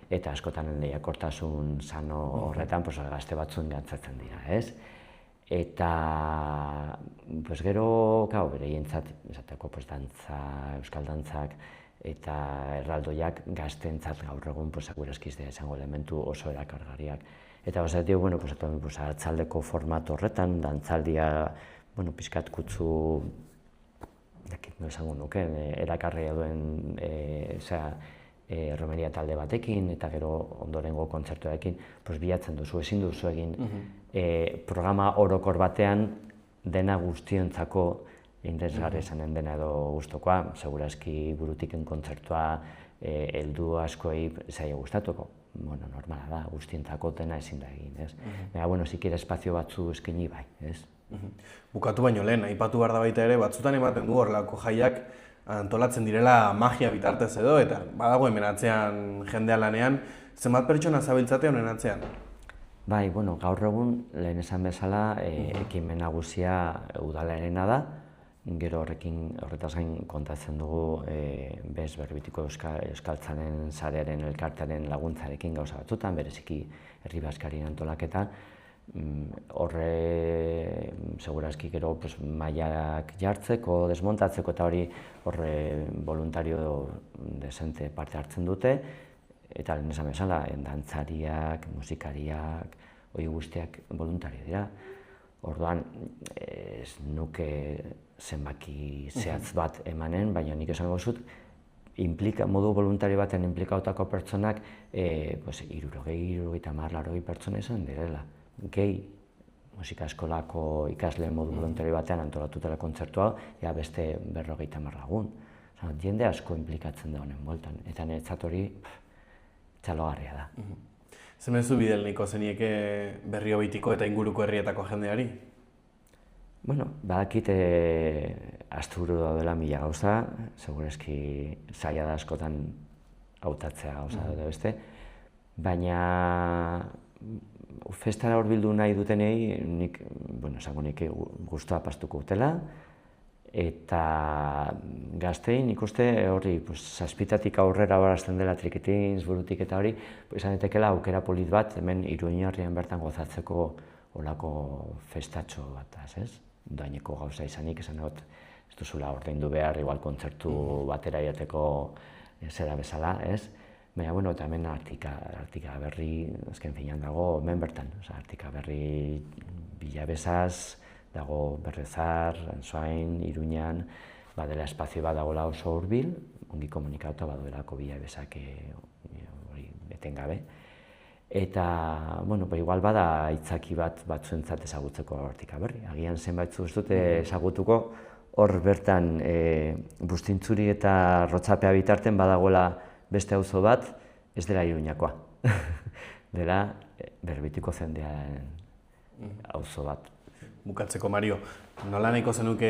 eta askotan lehiakortasun sano horretan gazte batzuen gantzatzen dira, ez? Eta gero, bereientzat, esateko dantza, euskal dantzak, eta erraldoiak gazteentzat gaur egun segurazkiztea izango elementu oso erakargarriak. Eta atzaldeko format horretan, dantzaldia pixkat kutzu, esango nuke, erakarria duen romeria talde batekin, eta gero ondorengo kontzertuarekin bilatzen duzu, ezin duzu egin programa orokor batean dena guztiontzako interesgarri esanen dena edo gustukoa, segurazki Brutiken kontzertua heldu askoei zaila gustatuko. Normala da, guztientzako dena ezin da egin, ez? Baina, zikira espazio batzu eskaini bai, ez? Bukatu baino lehen, aipatu behar da baita ere, batzutan ematen du horrelako jaiak antolatzen direla magia bitartez edo, eta badago hemen atzean jendea lanean, zenbat pertsona zabiltzate honen atzean? Bai, gaur egun lehen esan bezala ekimen nagusia udalarena da, gero horretaz gain kontatzen dugu bez Berbitiko Euskaltzainen sarearen elkartearen laguntzarekin gauza batzutan, bereziki herri bazkarien antolaketan. Horre segurazki gero mailak jartzeko, desmontatzeko eta hori horre voluntario desente parte hartzen dute, eta lehen esan bezala, dantzariak, musikariak, hori guztiak voluntario dira. Orduan, ez nuke zenbaki zehatz bat emanen, baina nik esango zut, modu voluntario baten inplikautako pertsonak 60-70 pertsona izan direla. Gehi musika eskolako ikasle modu voluntario batean antolatutela kontzertua, beste 50 lagun. Jende asko inplikatzen da honen bueltan, eta niretzat hori txalogarria da. Zemezu bidel niko zenieke Berrio Beitiko eta inguruko herrietako jendeari? Bueno, badakit asteburu daudela 1000 gauza, segurazki zaila da askotan hautatzea gauza dute beste, baina festara hurbildu nahi dutenei, nik gustua pastuko dutela, eta gaztei nik uste hori, zazpitatik aurrera barazten dela trikitins, burutik eta hori, izan daitekeela aukera polit bat, hemen Iruñerrian bertan gozatzeko olako festatxo bat, ez? Doaineko gauza izanik, esan dut, ez duzula ordaindu behar, igual kontzertu batera jateko zera bezala, ez? Baina, eta hemen Artika Berri, azken finean dago, hemen bertan, Artika Berri Bilabezaz, dago Berrezar, Antsoain, Iruñan, badela espazio bat dagoela oso hurbil, ongi komunikauta baduelako Bilabezak etengabe. Eta, igual bada aitzaki bat batzuentzat ezagutzeko Artika Berri. Agian zenbaitzu ez dute ezagutuko, hor bertan Bustintzuri eta Rotzapea bitarten badagoela beste auzo bat, ez dela Iruñakoa. Dela Berbitiko jendearen auzo bat. Bukatzeko, Mario, nola nahiko zenuke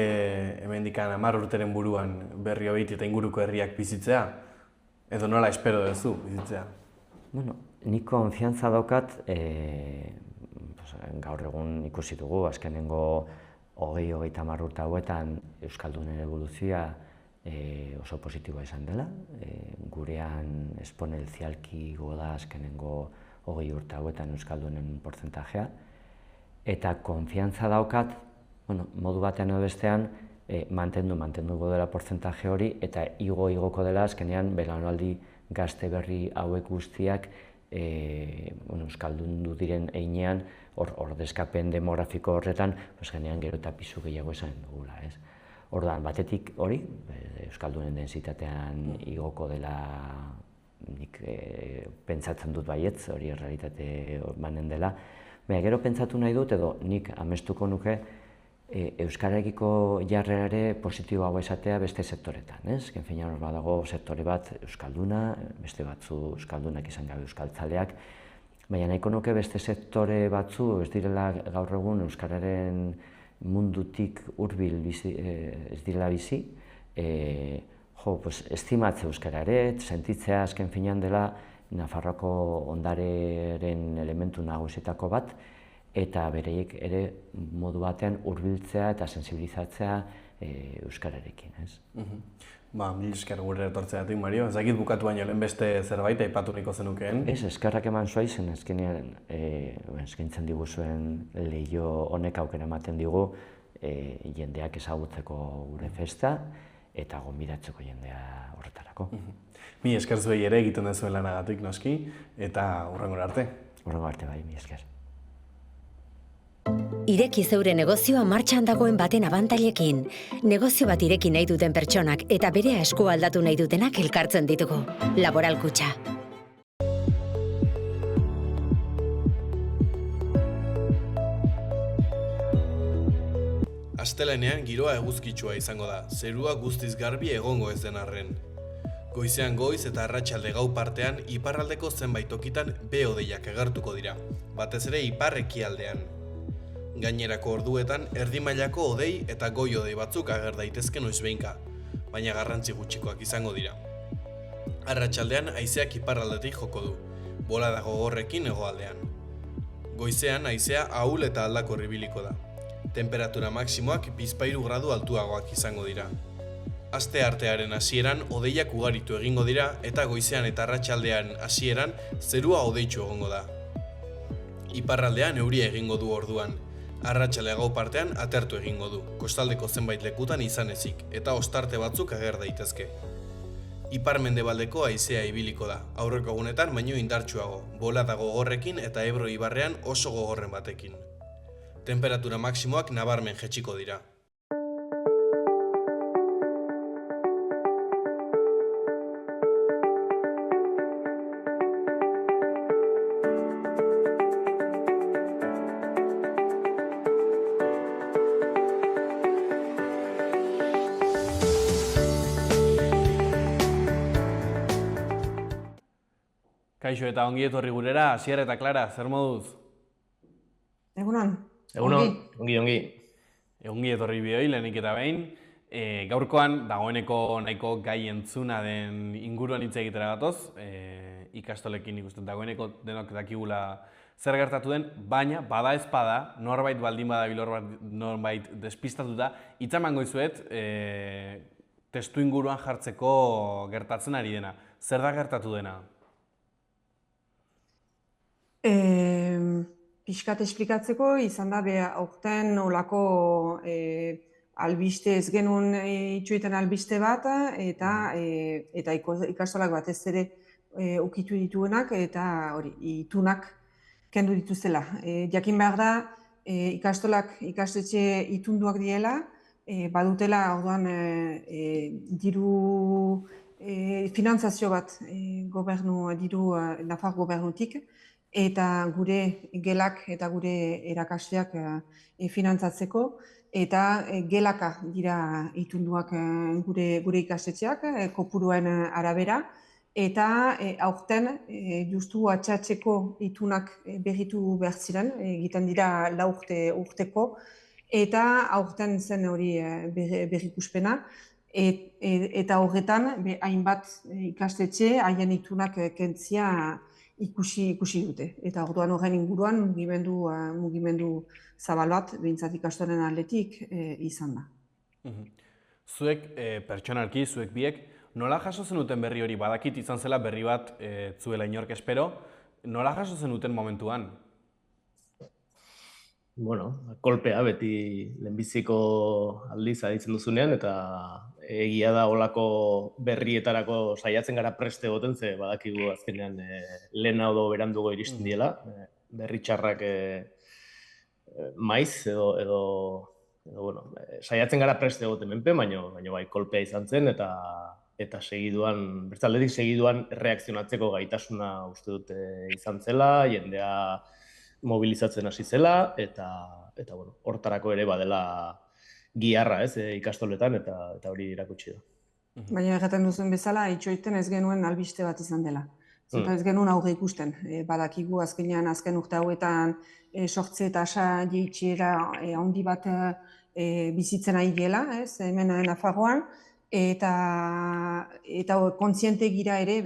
hemendikan 10 urteren buruan Berrio Beiti eta inguruko herriak bizitzea? Edo nola espero duzu bizitzea? Nik konfiantza daukat, gaur egun ikusi dugu, azkenengo 20-30 urte hauetan Euskaldunen evoluzioa oso positiboa izan dela. Gurean esponentzialki igo da azkenengo 20 urte hauetan Euskaldunen portzentajea. Eta konfiantza daukat, modu batean edo bestean, mantenduko dela portzentaje hori, eta igoko dela azkenean belaunaldi gazte berri hauek guztiak euskaldundu diren heinean, ordezkapen demografiko horretan, genean gero eta pisu gehiago esan dugula. Orduan, batetik hori, euskaldunen densitatean igoko dela, nik pentsatzen dut baietz, hori errealitate banen dela, baina gero pentsatu nahi dut, edo nik amestuko nuke euskararekiko jarrerare positiboago esatea beste sektoretan. Ezken finean hor badago sektore bat euskalduna, beste batzu euskaldunak izan gabe euskaltzaleak, baina nahiko nuke beste sektore batzu ez direla gaur egun euskararen mundutik hurbil ez direla bizi, estimatze euskarare, sentitzea azken finean dela Nafarroako ondareren elementu nagusietako bat, eta bereiek ere modu batean hurbiltzea eta sensibilizatzea euskararekin. Mil esker gure etortzeatik, Mario. Ez dakit bukatu baino lehen beste zerbait aipatu nahiko zenukeen. Ez, eskerrak eman zuaizen, eskaintzen diguzuen leiho honek aukera ematen digu jendeak ezagutzeko gure festa eta gonbidatzeko jendea horretarako. Mil esker zuei ere egiten duzuen lanagatik noski, eta hurrengora arte. Hurrengora arte bai, mil esker. Ireki zeure negozioa martxan dagoen baten abantailekin. Negozio bat ireki nahi duten pertsonak eta bere esku aldatu nahi dutenak elkartzen ditugu. Laboral Kutxa. Astelehenean giroa eguzkitsua izango da, zerua guztiz garbi egongo ez den arren. Goizean goiz eta arratsalde gau partean iparraldeko zenbait tokitan behe-hodeiak agertuko dira, batez ere ipar-ekialdean. Gainerako orduetan erdi mailako hodei eta goi-hodei batzuk ager daitezke noizbehinka, baina garrantzi gutxikoak izango dira. Arratsaldean haizeak iparraldetik joko du, bolada gogorrekin hegoaldean. Goizean haizea ahul eta aldakor ibiliko da. Temperatura maksimoak 2 gradu altuagoak izango dira. Aste artearen hasieran hodeiak ugaritu egingo dira eta goizean eta arratsaldean hasieran zerua hodeitsu egongo da. Iparraldean euria egingo du orduan. Arratsaleago partean atertu egingo du, kostaldeko zenbait lekutan izan ezik, eta ostarte batzuk ager daitezke. Ipar-mendebaldeko haizea ibiliko da, aurreko egunetan baino indartsuago, bolada gogorrekin eta Ebro ibarrean oso gogorren batekin. Temperatura maksimoak nabarmen jaitsiko dira. Kaixo eta ongi etorri gurera, Asier eta Clara, zer moduz? Egunon. Egunon, ongi. Ongi etorri bioi, lehenik eta behin. Gaurkoan, dagoeneko nahiko gai entzuna den inguruan hitz egitera gatoz, ikastolekin ikusten dagoeneko denok dakigula zer gertatu den, baina bada ezpada, norbait baldin bada norbait despistatuta, hitz emango dizuet testu inguruan jartzeko gertatzen ari dena. Zer da gertatu dena? Pixkat esplikatzeko, izan da, aurten olako albiste ez genuen itxoiten albiste bat, eta ikastolak batez ere ukitu dituenak, eta hori, itunak kendu dituzela. Jakin behar da, ikastolak ikastetxe itunduak diela, badutela, orduan, diru finantzazio bat Nafar gobernutik, eta gure gelak eta gure erakasleak finantzatzeko, eta gelaka dira itunduak gure ikastetxeak, kopuruen arabera, eta aurten justu atxatzeko itunak berritu behar ziren, egiten dira 4 urteko, eta aurten zen hori berrikuspena, eta horretan hainbat ikastetxe haien itunak kentzia ikusi dute. Eta orduan horren inguruan mugimendu zabal bat, behintzat ikastolen aldetik izan da. Zuek, pertsonalki, zuek biek, nola jaso zenuten berri hori? Badakit izan zela berri bat zuela inork espero, nola jaso zenuten momentuan? Bueno, kolpea beti lehenbiziko aldiz aditzen duzunean, eta egia da olako berrietarako saiatzen gara preste egoten, ze badakigu azkenean lehena edo berandugo iristen diela, berri txarrak maiz edo bueno, saiatzen gara preste egoten menpe, baina bai kolpea izan zen, eta segiduan, bertzaldetik segiduan reakzionatzeko gaitasuna uste dute izan zela, jendea mobilizatzen hasi zela, eta bueno, hortarako ere badela giharra, ikastoletan, eta hori erakutsi da. Baina erraten duzuen bezala, itxoiten ez genuen albiste bat izan dela. Zenta ez genuen aurre ikusten. Badakigu azken urte hauetan sortze eta asa jeitxiera handi bat bizitzen ari gela, hemen Nafarroan, eta kontziente gira ere,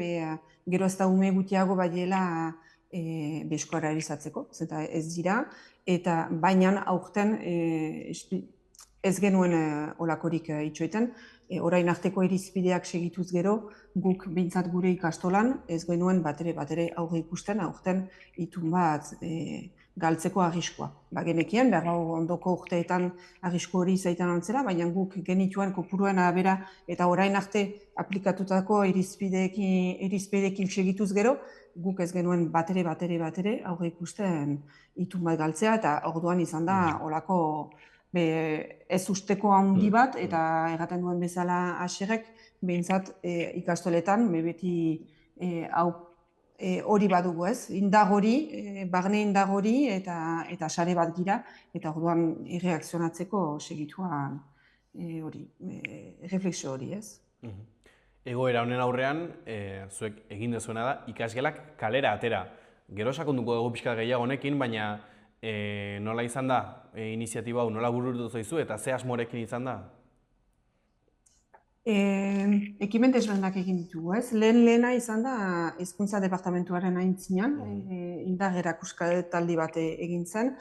gero ez da ume gutiago badiela eskoara erizatzeko, zenta ez dira, eta baina aurten ez genuen olakorik itxoiten. Orain arteko irizpideak segituz gero, guk behintzat gure ikastolan ez genuen batere aurre ikusten, aurten itun bat galtzeko arriskoa. Genekien, behar ondoko urteetan arrisko hori izaitan antzera, baina guk genituen kopuruen arabera eta orain arte aplikatutako irizpideekin segituz gero, guk ez genuen batere aurre ikusten itun bat galtzea, eta orduan izan da olako ez usteko handi bat, eta erraten duen bezala Asierrek, behintzat ikastoletan, beti hori badugu ez, indar hori, barne indar hori, eta sare bat gira, eta orduan reakzionatzeko segituan hori, refleksio hori ez. Egoera honen aurrean, zuek egin dezuena da, ikasgelak kalera atera. Gero sakonduko dugu pixka gehiago honekin, baina nola izan da iniziatiba hau, nola burutu zaizu eta ze asmorekin izan da? Ekimen desberdinak egin ditugu, ez? Lehena izan da Hezkuntza Departamentuaren aintzinean, indar erakustaldi bat egin zen.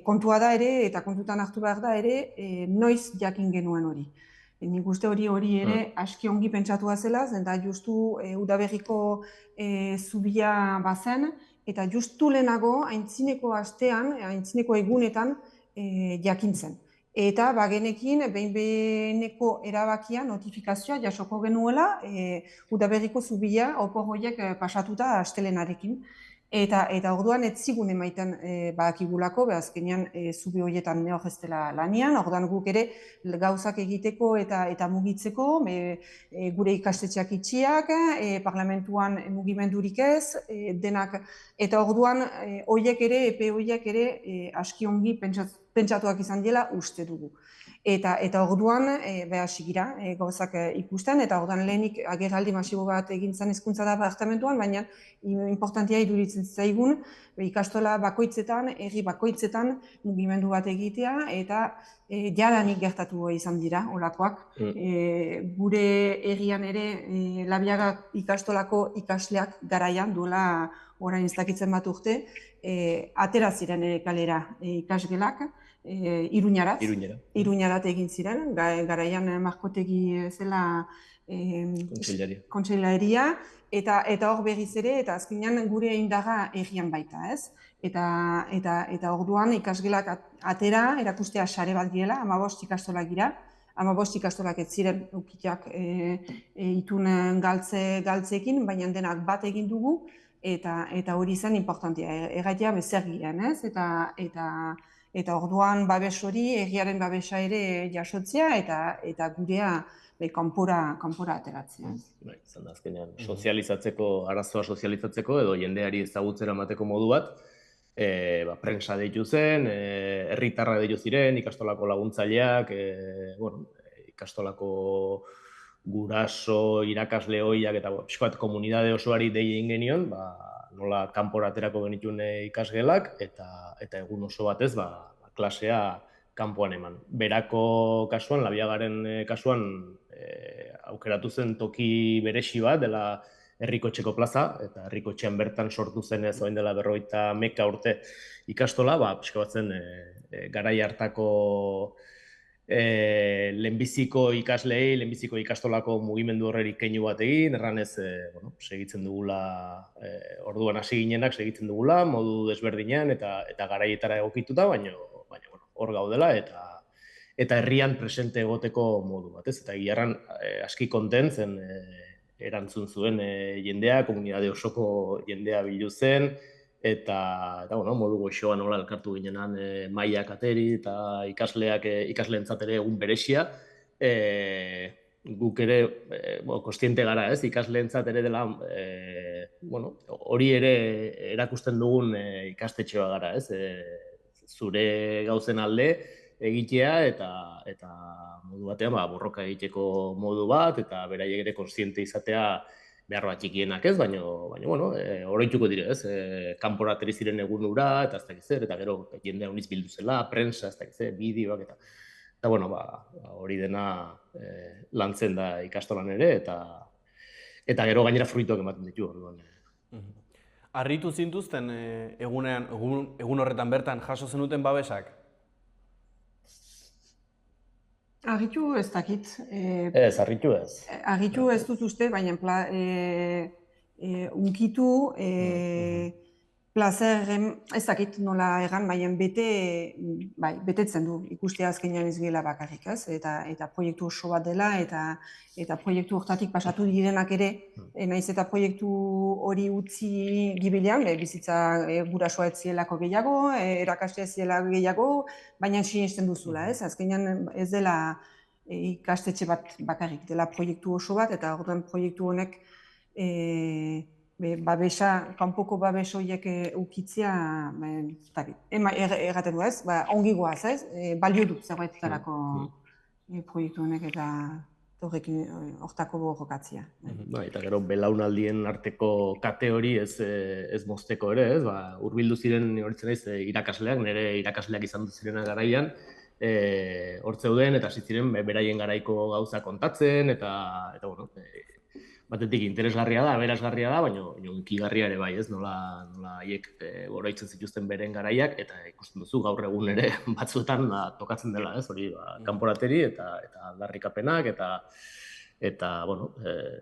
Kontua da ere, eta kontutan hartu behar da ere, noiz jakin genuen hori. Nik uste hori ere aski ongi pentsatua zela, eta justu udaberriko zubia bazen, eta justu lehenago aintzineko astean, aintzineko egunetan jakintzen. Eta bagenekin behin-behineko erabakia, notifikazioa jasoko genuela udaberriko zubia opor horiek pasatuta astelenarekin. Eta orduan ez zigun emaiten badakigulako, azkenean zubi horietan nehor ez dela lanian, orduan guk ere gauzak egiteko eta mugitzeko, gure ikastetxeak itxiak, parlamentuan mugimendurik ez, denak, eta orduan horiek ere, epe horiek ere aski ongi pentsatuak izan dela uste dugu. Eta orduan hasi gira gauzak ikusten, eta orduan lehenik agerraldi masibo bat egin zen Hezkuntza Departamentuan, baina importantia iruditzen zaigun ikastola bakoitzetan, herri bakoitzetan mugimendu bat egitea, eta jadanik gertatu izan dira olakoak. Gure herrian ere Labiaga ikastolako ikasleak garaian duela orain ez dakitzen bat urte, atera ziren kalera ikasgelak, Iruñarat egin ziren, garaian Markotegi zela kontseilaria, eta hor berriz ere, eta azkenean gure indaga herrian baita, ez? Eta orduan ikasgelak atera, erakustea sare bat girela, 15 ikastolak gira, 15 ikastolak ez ziren ukiteak itun galtzeekin, baina denak bat egin dugu, eta hori zen importantia, erraitea bezer giren, ez? Eta orduan babes hori, herriaren babesa ere jasotzea, eta gurea kanpora ateratzea. Izan da azkenean, arazoa sozializatzeko, edo jendeari ezagutzera emateko modu bat, prensa deitu zen, herritarra deitu ziren, ikastolako laguntzaileak, ikastolako guraso, irakasle hoiak, eta pixkoat komunidade osoari dei egin genion, nola kanpora aterako genituen ikasgelak, eta egun oso batez klasea kanpoan eman. Berako kasuan, Labiagaren kasuan, aukeratu zen toki beresi bat, dela Herrikotxeko plaza, eta Herrikotxean bertan sortu zen ez orain dela 50 urte ikastola, pixka bat zen garai hartako lehenbiziko ikaslei, lehenbiziko ikastolako mugimendu horrerik keinu bat egin, erranez segitzen dugula, orduan hasi ginenak segitzen dugula, modu desberdinean eta garaietara egokituta, baina hor gaudela eta herrian presente egoteko modu bat, ez? Eta gilarran aski kontentzen erantzun zuen jendea, komunidade osoko jendea bildu zen, eta modu goxoa nola elkartu ginenan mailak ateri eta ikasleentzat ere egun beresia. Guk ere kontziente gara, ez? Ikasleentzat ere dela hori ere erakusten dugun ikastetxea gara, ez? Zure gauzen alde egitea eta modu batean borroka egiteko modu bat eta beraiek ere kontziente izatea behar bat txikienak ez, baina oroituko dire, ez? Kanpora ateri ziren egun ura, eta ez dakiz zer, eta gero jendea uniz bildu zela, prensa, ez dakiz zer, bideoak, eta hori dena lantzen da ikastolan ere, eta gero gainera fruituak ematen ditu orduan. Harritu zintuzten egun horretan bertan jaso zenuten babesak? Harritu ez dakit. Ez, harritu ez. Harritu ez dut uste, baina unkitu, plazer, ez dakit nola egan, baina betetzen du ikustea azkenean ez gela bakarrik, ez? Eta proiektu oso bat dela, eta proiektu hortatik pasatu direnak ere, naiz eta proiektu hori utzi gibilean, bizitza gurasoa ez zielako gehiago, erakastea ez zielako gehiago, baina sinesten duzula, ez? Azkenean ez dela ikastetxe bat bakarrik, dela proiektu oso bat, eta orduan proiektu honek kanpoko babes horiek ukitzea, erraten du ez, ongi goaz ez, balio du zerbaitetarako proiektu honek eta horrekin hortako borrokatzea. Eta gero belaunaldien arteko kate hori ez mozteko ere, ez, hurbildu ziren horitzen naiz irakasleak, nire irakasleak izan dut zirena garaian, hor zeuden eta ziren beraien garaiko gauza kontatzen eta bueno, batetik interesgarria da, aberasgarria da, baina hunkigarria ere bai, ez? Nola haiek oroitzen zituzten beren garaiak eta ikusten duzu gaur egun ere batzuetan tokatzen dela, ez? Hori kanporateri eta aldarrikapenak eta bueno,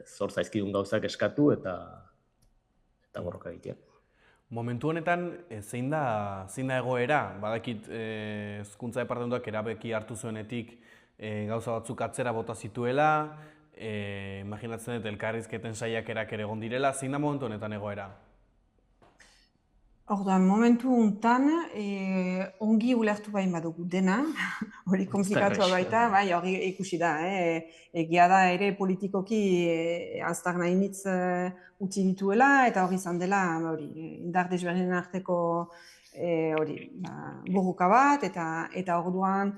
zor zaizkidun gauzak eskatu eta borroka egitea. Momentu honetan, zein da egoera? Badakit hezkuntza departamentuak erabaki hartu zuenetik gauza batzuk atzera bota zituela, imaginatzen dut elkarrizketen saiakerak ere egon direla, zein da momentu honetan egoera? Orduan, momentu honetan, ongi ulertu bain badugu dena, hori konplikatua baita, bai, hori ikusi da, egia da ere politikoki aztar nahinitz utzi dituela, eta hori izan dela, indar desberdinen arteko borroka bat, eta orduan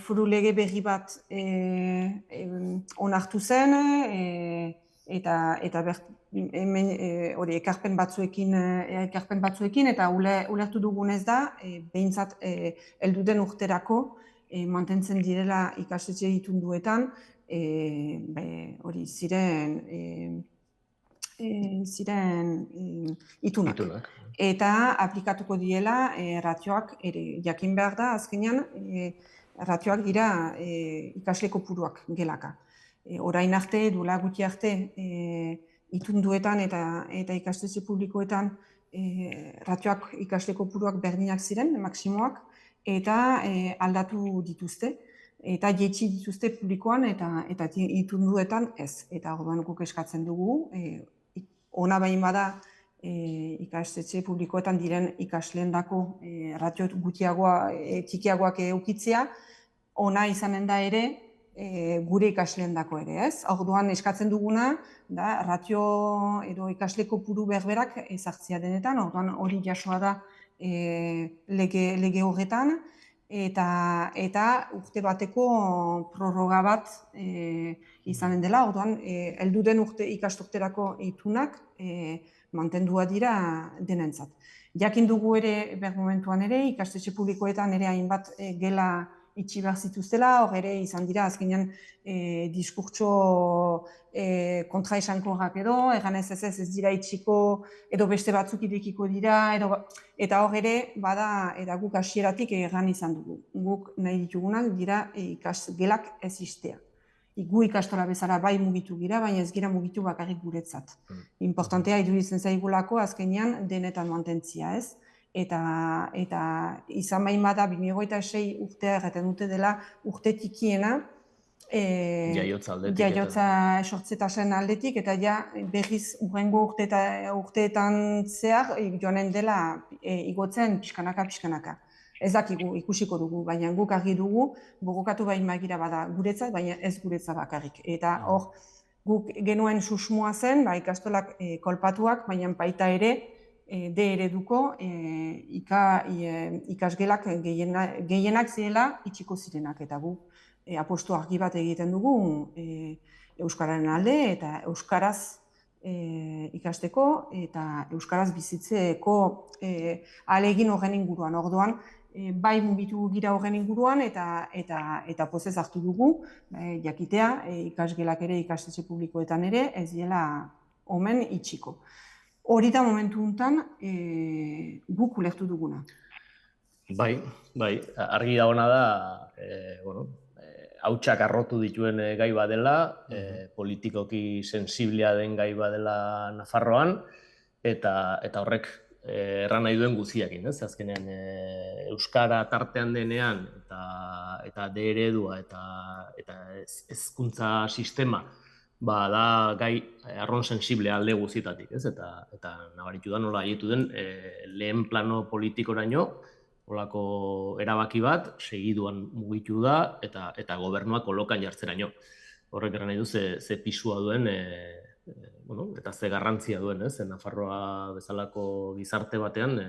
foru lege berri bat onartu zen, eta ekarpen batzuekin eta ulertu dugunez da, behintzat helduten urterako mantentzen direla ikastetxe itunduetan, hori ziren itunak. Eta aplikatuko diela ratioak ere. Jakin behar da, azkenean, ratioak dira ikasle kopuruak gelaka. Orain arte, duela gutxi arte, itunduetan eta ikastetxe publikoetan ratioak ikasle kopuruak berdinak ziren, maksimoak, eta aldatu dituzte. Eta jaitsi dituzte publikoan eta itunduetan ez. Eta orduan guk eskatzen dugu, ona bain bada ikastetxe publikoetan diren ikasleendako ratio txikiagoak eukitzea, ona izanen da ere gure ikasleendako ere, ez? Orduan eskatzen duguna da ratio edo ikasle kopuru berberak ezartzea denetan, orduan hori jasoa da lege horretan, eta urte bateko prorroga bat izanen dela, orduan heldu den ikasturterako itunak mantendua dira denentzat. Jakin dugu ere, ber momentuan ere, ikastetxe publikoetan ere hainbat gela itxi behar zituztela, hor ere izan dira azkenean diskurtso kontraesankorrak edo, eganez ez dira itxiko edo beste batzuk irekiko dira, eta hor ere bada eta guk hasieratik egan izan dugu. Guk nahi ditugunak dira ikasgelak ez istea. Gu ikastola bezala bai mugitu gira, baina ez gira mugitu bakarrik guretzat. Importantea iruditzen zaigulako azkenean denetan mantentzia, ez? Eta izan bain bada 2026 urtea erraten dute dela urte tikiena jaiotza sortzetasen aldetik, eta ja berriz urrengo urteetan zehar joanen dela igotzen pixkanaka. Ez dakigu, ikusiko dugu, baina guk argi dugu, borrokatu bain magira bada guretzat, baina ez guretzat bakarrik. Eta hor, guk genuen susmoa zen, ikastolak kolpatuak, baina baita ere, de ereduko ikasgelak gehienak zirela itxiko zirenak. Eta gu apostu argi bat egiten dugu Euskararen alde eta Euskaraz ikasteko eta Euskaraz bizitzeko ahalegin horren inguruan. Orduan, bai mugitu gira horren inguruan eta pozez hartu dugu, jakitea ikasgelak ere ikastetxe publikoetan ere ez diela omen itxiko. Hori da momentu honetan guk ulertu duguna. Bai, argi dagoena da, hautsak arrotu dituen gai badela, politikoki sensiblea den gai badela Nafarroan, eta horrek erran nahi duen guztiakin, ez? Azkenean Euskara tartean denean eta de eredua eta hezkuntza sistema da gai arron sensible alde guztietatik, ez? Eta nabaritu da nola haietu den lehen plano politikoraino holako erabaki bat segiduan mugitu da eta gobernuak kolokan jartzeraino. Horrek erran nahi du ze pisua duen eta ze garrantzia duen, ez? Nafarroa bezalako gizarte batean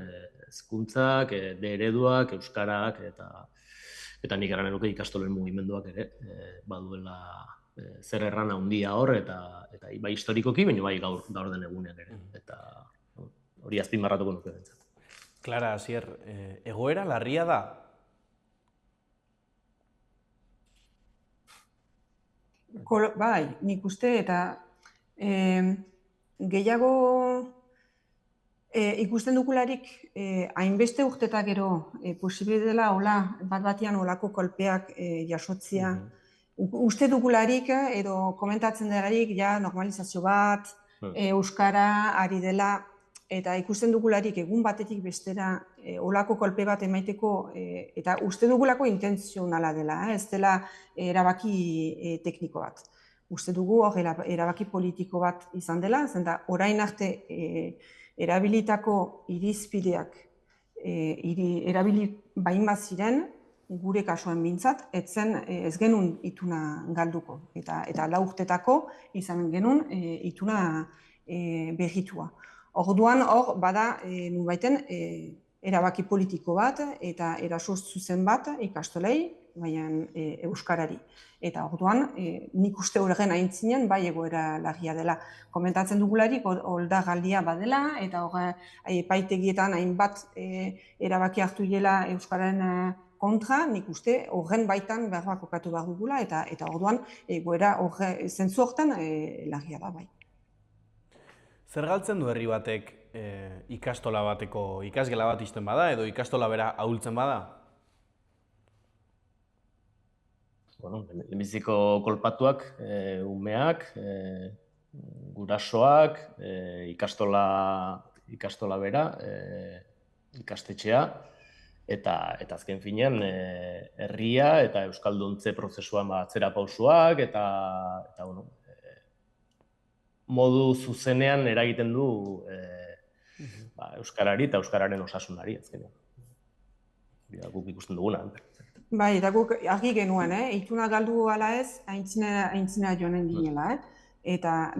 hezkuntzak, de ereduak, euskarak eta nik erran enuke ikastolen mugimenduak ere baduela zer erran handia hor eta bai historikoki, baina bai gaur den egunean ere. Eta hori azpimarratuko nuke bentsat. Clara, Asier, egoera larria da? Bai, nik uste eta gehiago ikusten dugularik hainbeste urteta gero posible dela hola bat-batean holako kolpeak jasotzia. Uste dugularik edo komentatzen delarik ja normalizazio bat, euskara ari dela, eta ikusten dugularik egun batetik bestera holako kolpe bat emaiteko eta uste dugulako intentzionala dela, ez dela erabaki tekniko bat. Uste dugu hor erabaki politiko bat izan dela, zenta orain arte erabilitako irizpideak erabili bain bat ziren, gure kasuan bintzat, ez genuen ituna galduko. Eta 4 urtetako izan genuen ituna berritua. Orduan hor bada nunbaiten erabaki politiko bat eta eraso zuzen bat ikastolei, baina euskarari. Eta orduan nik uste horren aintzinen bai egoera larria dela. Komentatzen dugularik oldagaldia badela eta epaitegietan hainbat erabaki hartu dela euskararen kontra, nik uste horren baitan behar kokatu behar dugula eta orduan egoera zentzu horretan larria da bai. Zer galtzen du herri batek ikastola bateko ikasgela bat izten bada edo ikastola bera ahultzen bada? Lehenbiziko kolpatuak, umeak, gurasoak, ikastola bera, ikastetxea, eta azken finean herria eta euskalduntze prozesuan atzera pausuak eta modu zuzenean eragiten du euskarari eta euskararen osasunari azkenean. Guk ikusten duguna. Bai, eta guk argi genuen, ituna galdu ala ez, aintzina joanen ginela, eta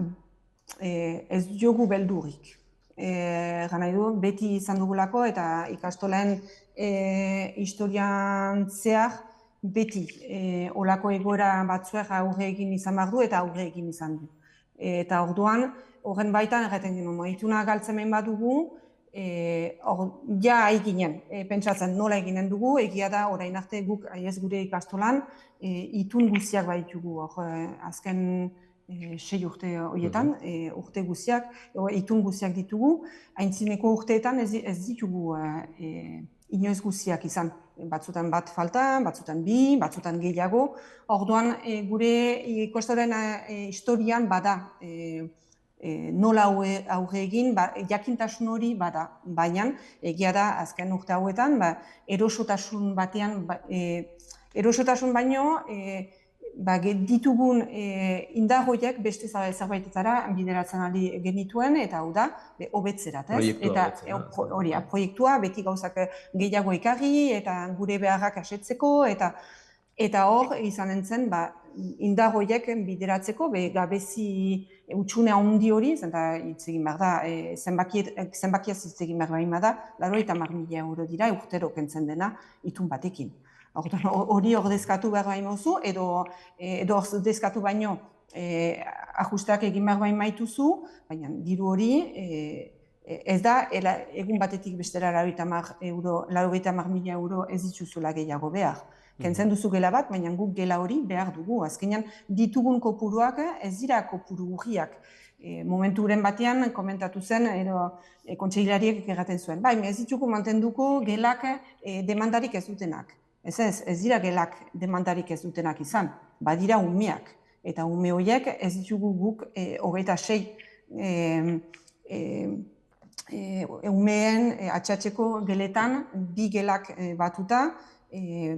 ez jogu beldurik. Gana du, beti izan dugulako eta ikastolen historian zehar beti olako egoera batzuek aurre egin izan behar du eta aurre egin izan du. Eta orduan, horren baitan erraten genuen, ituna galtzemen bat dugu, ja haiginen, pentsatzen nola eginen dugu, egia da orain arte guk ez gure ikastolan itun guziak baitugu, azken 6 urte horietan, urte guziak, itun guziak ditugu, aintzineko urteetan ez ditugu inoiz guziak izan. Batzutan bat falta, batzutan bi, batzutan gehiago. Orduan gure ikastolen historian bada nola aurre egin, jakintasun hori bada, baina egia da azken urte hauetan erosotasun batean, erosotasun baino ditugun indar horiek beste zerbaitetara bideratzen ari genituen eta hau da hobetzerat, proiektua beti gauzak gehiago ekarri eta gure beharrak asetzeko eta hor izan entzen indar horiek bideratzeko gabezi utxune handi hori, zenta hitz egin behar da, zenbakiaz hitz egin behar da, 90.000 euro dira urtero kentzen dena itun batekin. Hori ordezkatu behar bain mozu, edo ordezkatu baino ajusteak egin behar bain maituzu, baina diru hori ez da egun batetik bestera 90.000 euro ez dituzula gehiago behar. Kentzen duzu gela bat, baina guk gela hori behar dugu. Azkenean ditugun kopuruak ez dira kopuru urriak. Momenturen batean komentatu zen, kontseilariek egaten zuen. Bai, ez ditugu mantenduko gelak demandarik ez dutenak. Ez dira gelak demandarik ez dutenak izan, badira umeak. Eta ume horiek ez ditugu guk 26 umeen atxatzeko geletan 2 gelak batuta,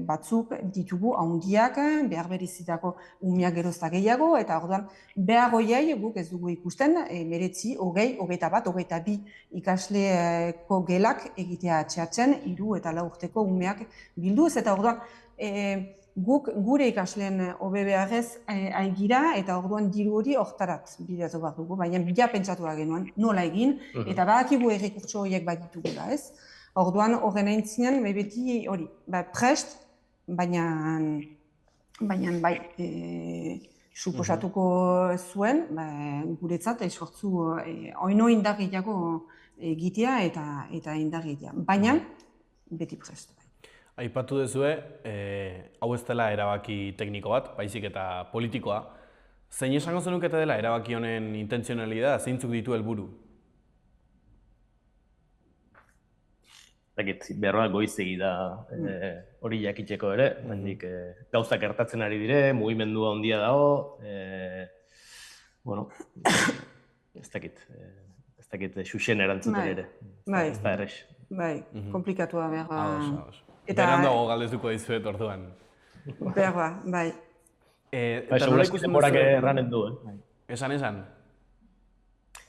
batzuk ditugu handiak, behar berizitako umeak gerozta gehiago, eta orduan behar horiei guk ez dugu ikusten, 19, 20, 21, 22 ikasleko gelak egitea atxatzen, 3 eta 4 urteko umeak bilduz, eta orduan guk gure ikasleen hobe beharrez aigira, eta orduan diru hori hortarat bideatu behar dugu, baina bila pentsatu genuen nola egin, eta badakigu errekurtso horiek baditugula, ez? Orduan, horren aintzinen, beti hori, prest, baina bai, suposatuko zuen, guretzat, esfortzu oino indar gehiago egitea eta indargitea. Baina, beti prest. Aipatu duzue, hau ez dela erabaki tekniko bat, baizik eta politikoa. Zein esango zenukete dela erabaki honen intentzionalidad, zeintzuk ditu helburu? Beharroa goizegi da hori jakiteko ere, gauzak gertatzen ari dire, mugimendua handia dago, ez dakit xuxen erantzuten ere, ez da errex. Bai, komplikatua behar. Berandago galdezuko dizuet orduan. Behar, bai. Segurazki denborak erranen du, Esan?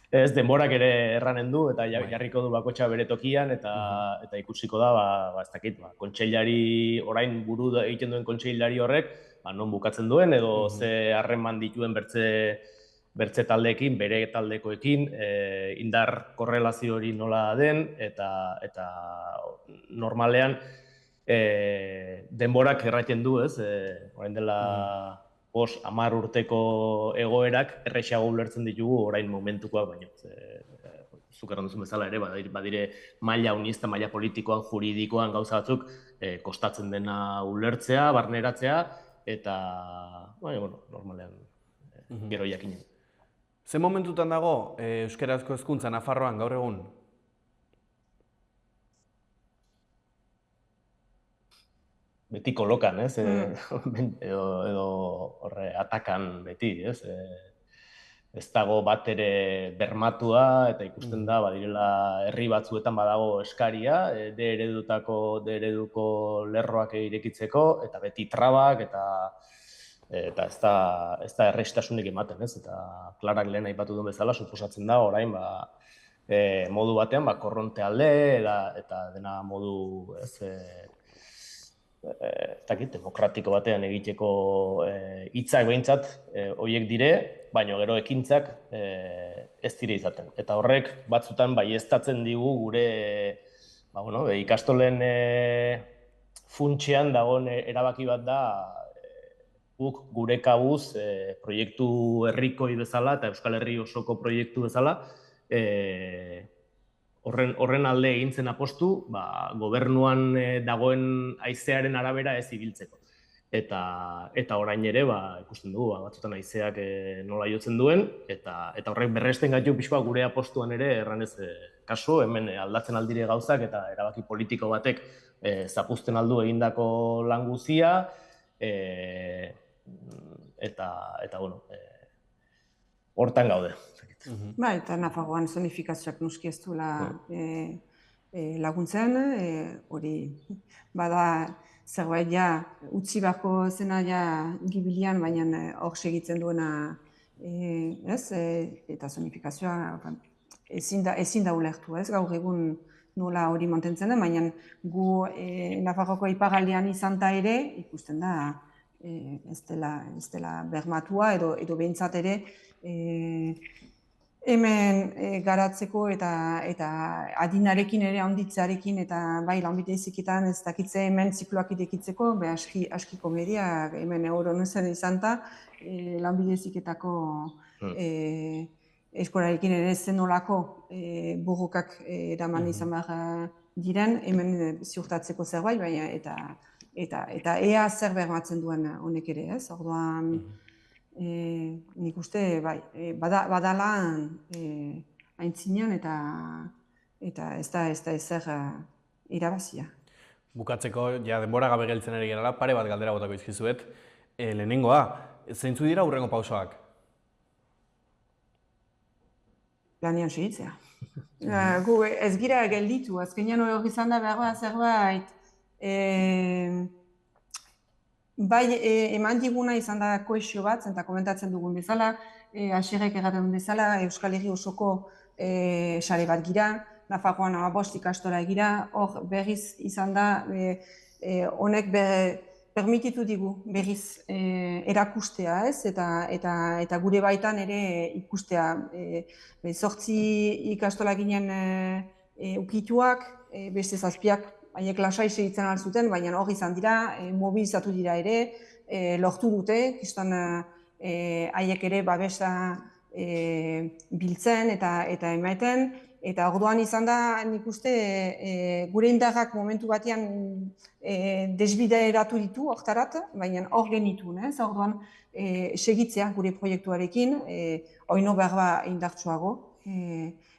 Ez, denborak ere erranen du, eta jarriko du bakotxa bere tokian, eta ikusiko da, ez dakit, kontseilari, orain buru egiten duen kontseilari horrek, non bukatzen duen, edo ze harreman dituen bertze taldeekin, bere taldekoekin, indar korrelazio hori nola den, eta normalean denborak erraiten du, ez? Orain dela 10 urteko egoerak errexago ulertzen ditugu orain momentukoak baino. Zuk erran duzun bezala ere, badire maila unista, maila politikoan, juridikoan gauza batzuk kostatzen dena ulertzea, barneratzea, eta normalean gero jakinen. Ze momentutan dago euskarazko hezkuntza Nafarroan gaur egun? Beti kolokan, ez? Edo horre atakan beti, ez? Ez dago bat ere bermatua, eta ikusten da, badirela herri batzuetan badago eskaria, D ereduko lerroak irekitzeko, eta beti trabak, eta ez da errestasunik ematen, ez? Eta Klarak lehen aipatu duen bezala, suposatzen da, orain, modu batean, korronte alde, eta dena modu, demokratiko batean egiteko hitzak behintzat horiek dire, baina gero ekintzak ez dire izaten. Eta horrek batzutan baieztatzen digu gure ikastolen funtsean dagoen erabaki bat da guk gure kabuz proiektu herrikoi bezala eta Euskal Herri osoko proiektu bezala horren alde egintzen apostu, gobernuan dagoen haizearen arabera ez ibiltzeko. Eta orain ere, ikusten dugu, batzutan haizeak nola jotzen duen, eta horrek berresten gaitu pixkoa gure apostuan ere, erranez kasu, hemen aldatzen aldire gauzak, eta erabaki politiko batek zapuzten aldu egindako lan guzia, eta hortan gaude. Eta Nafarroan zonifikazioak nuski ez duela laguntzen, hori bada zerbait utzi beharko zena gibilian, baina hor segitzen duena, eta zonifikazioa ezin da ulertu, gaur egun nola hori mantentzen da, baina gu Nafarroko iparraldean izan da ere, ikusten da ez dela bermatua edo behintzat ere hemen garatzeko eta adinarekin ere handitzearekin eta bai lanbide heziketan ez dakitze hemen zikloak irekitzeko, aski komedia hemen euronezen izan da lanbide heziketako eskolarekin ere zenolako borrokak eraman izan behar diren, hemen ziurtatzeko zerbait, baina eta ea zer bermatzen duen honek ere, ez? Orduan nik uste, badala aintzinean eta ez da ezer irabazia. Bukatzeko, denbora gabe geltzen ari gerala, pare bat galdera botako izkizuet. Lehenengoa, zeintzu dira hurrengo pausoak? Lanean segitzea. Gu ez gira gelditu, azkenean hori izan da behar zerbait. Bai, eman diguna izan da kohesio bat, eta komentatzen dugun bezala, Asierrek erraten duen bezala, Euskal Herri osoko sare bat gira, Nafarroan 15 ikastora gira, hor berriz izan da, honek permititu digu berriz erakustea, ez? Eta gure baitan ere ikustea, 8 ikastola ginen ukituak, beste 7 haiek lasai segitzen alzuten, baina hori izan dira, mobilizatu dira ere, lortu dute, kiston haiek ere babesa biltzen eta ematen, Eta orduan izan da, nik uste, gure indarrak momentu batean desbideratu ditu, hortarat, baina hor genituen, ez? Orduan, segitzea gure proiektuarekin, oino behar indartsuago,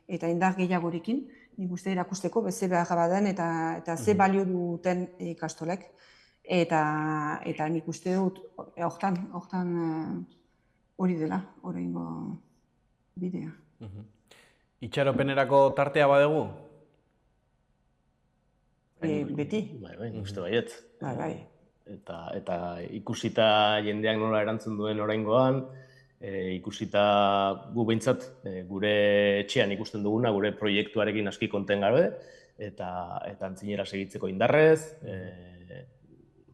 eta indar gehiagorekin, nik uste erakusteko, ze behar baden eta ze balio duten ikastolek. Eta nik uste dut, hortan hori dela, oraingo bidea. Itxaropenerako tartea badegu? Beti. Bai, uste baiet. Bai. Eta ikusita jendeak nola erantzun duen oraingoan, ikusita gu behintzat gure etxean ikusten duguna, gure proiektuarekin aski konten gabe, eta antzinera segitzeko indarrez,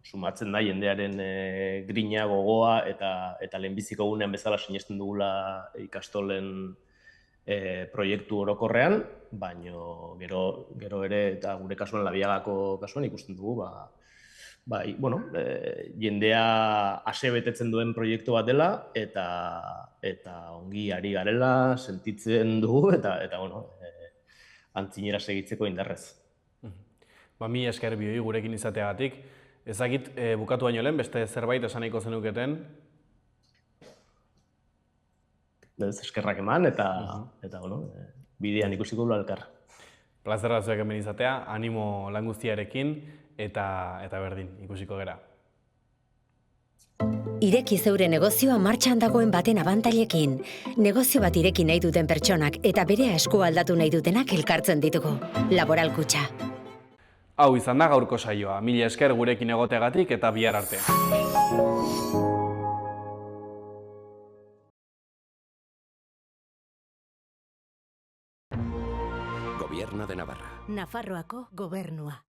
sumatzen da jendearen grina, gogoa, eta lehenbiziko gunean bezala sinesten dugula ikastolen proiektu orokorrean, baino gero ere, eta gure kasuan Labiagako kasuan ikusten dugu, jendea ase betetzen duen proiektu bat dela, eta ongi ari garela, sentitzen dugu, eta antzinera segitzeko indarrez. Mila esker bioi gurekin izateagatik. Ezakit bukatu baino lehen, beste zerbait esan nahiko zenuketen? Eskerrak eman, eta bidean ikusiko dula elkar. Plazerra zuek hemen izatea, animo lan guztiarekin, eta berdin, ikusiko gera. Ireki zeure negozioa martxan dagoen baten abantailekin. Negozio bat ireki nahi duten pertsonak eta bere eskua aldatu nahi dutenak elkartzen ditugu. Laboral Kutxa. Hau izan da gaurko saioa. Mila esker gurekin egoteagatik eta bihar arte. Gobierno de Navarra. Nafarroako gobernua.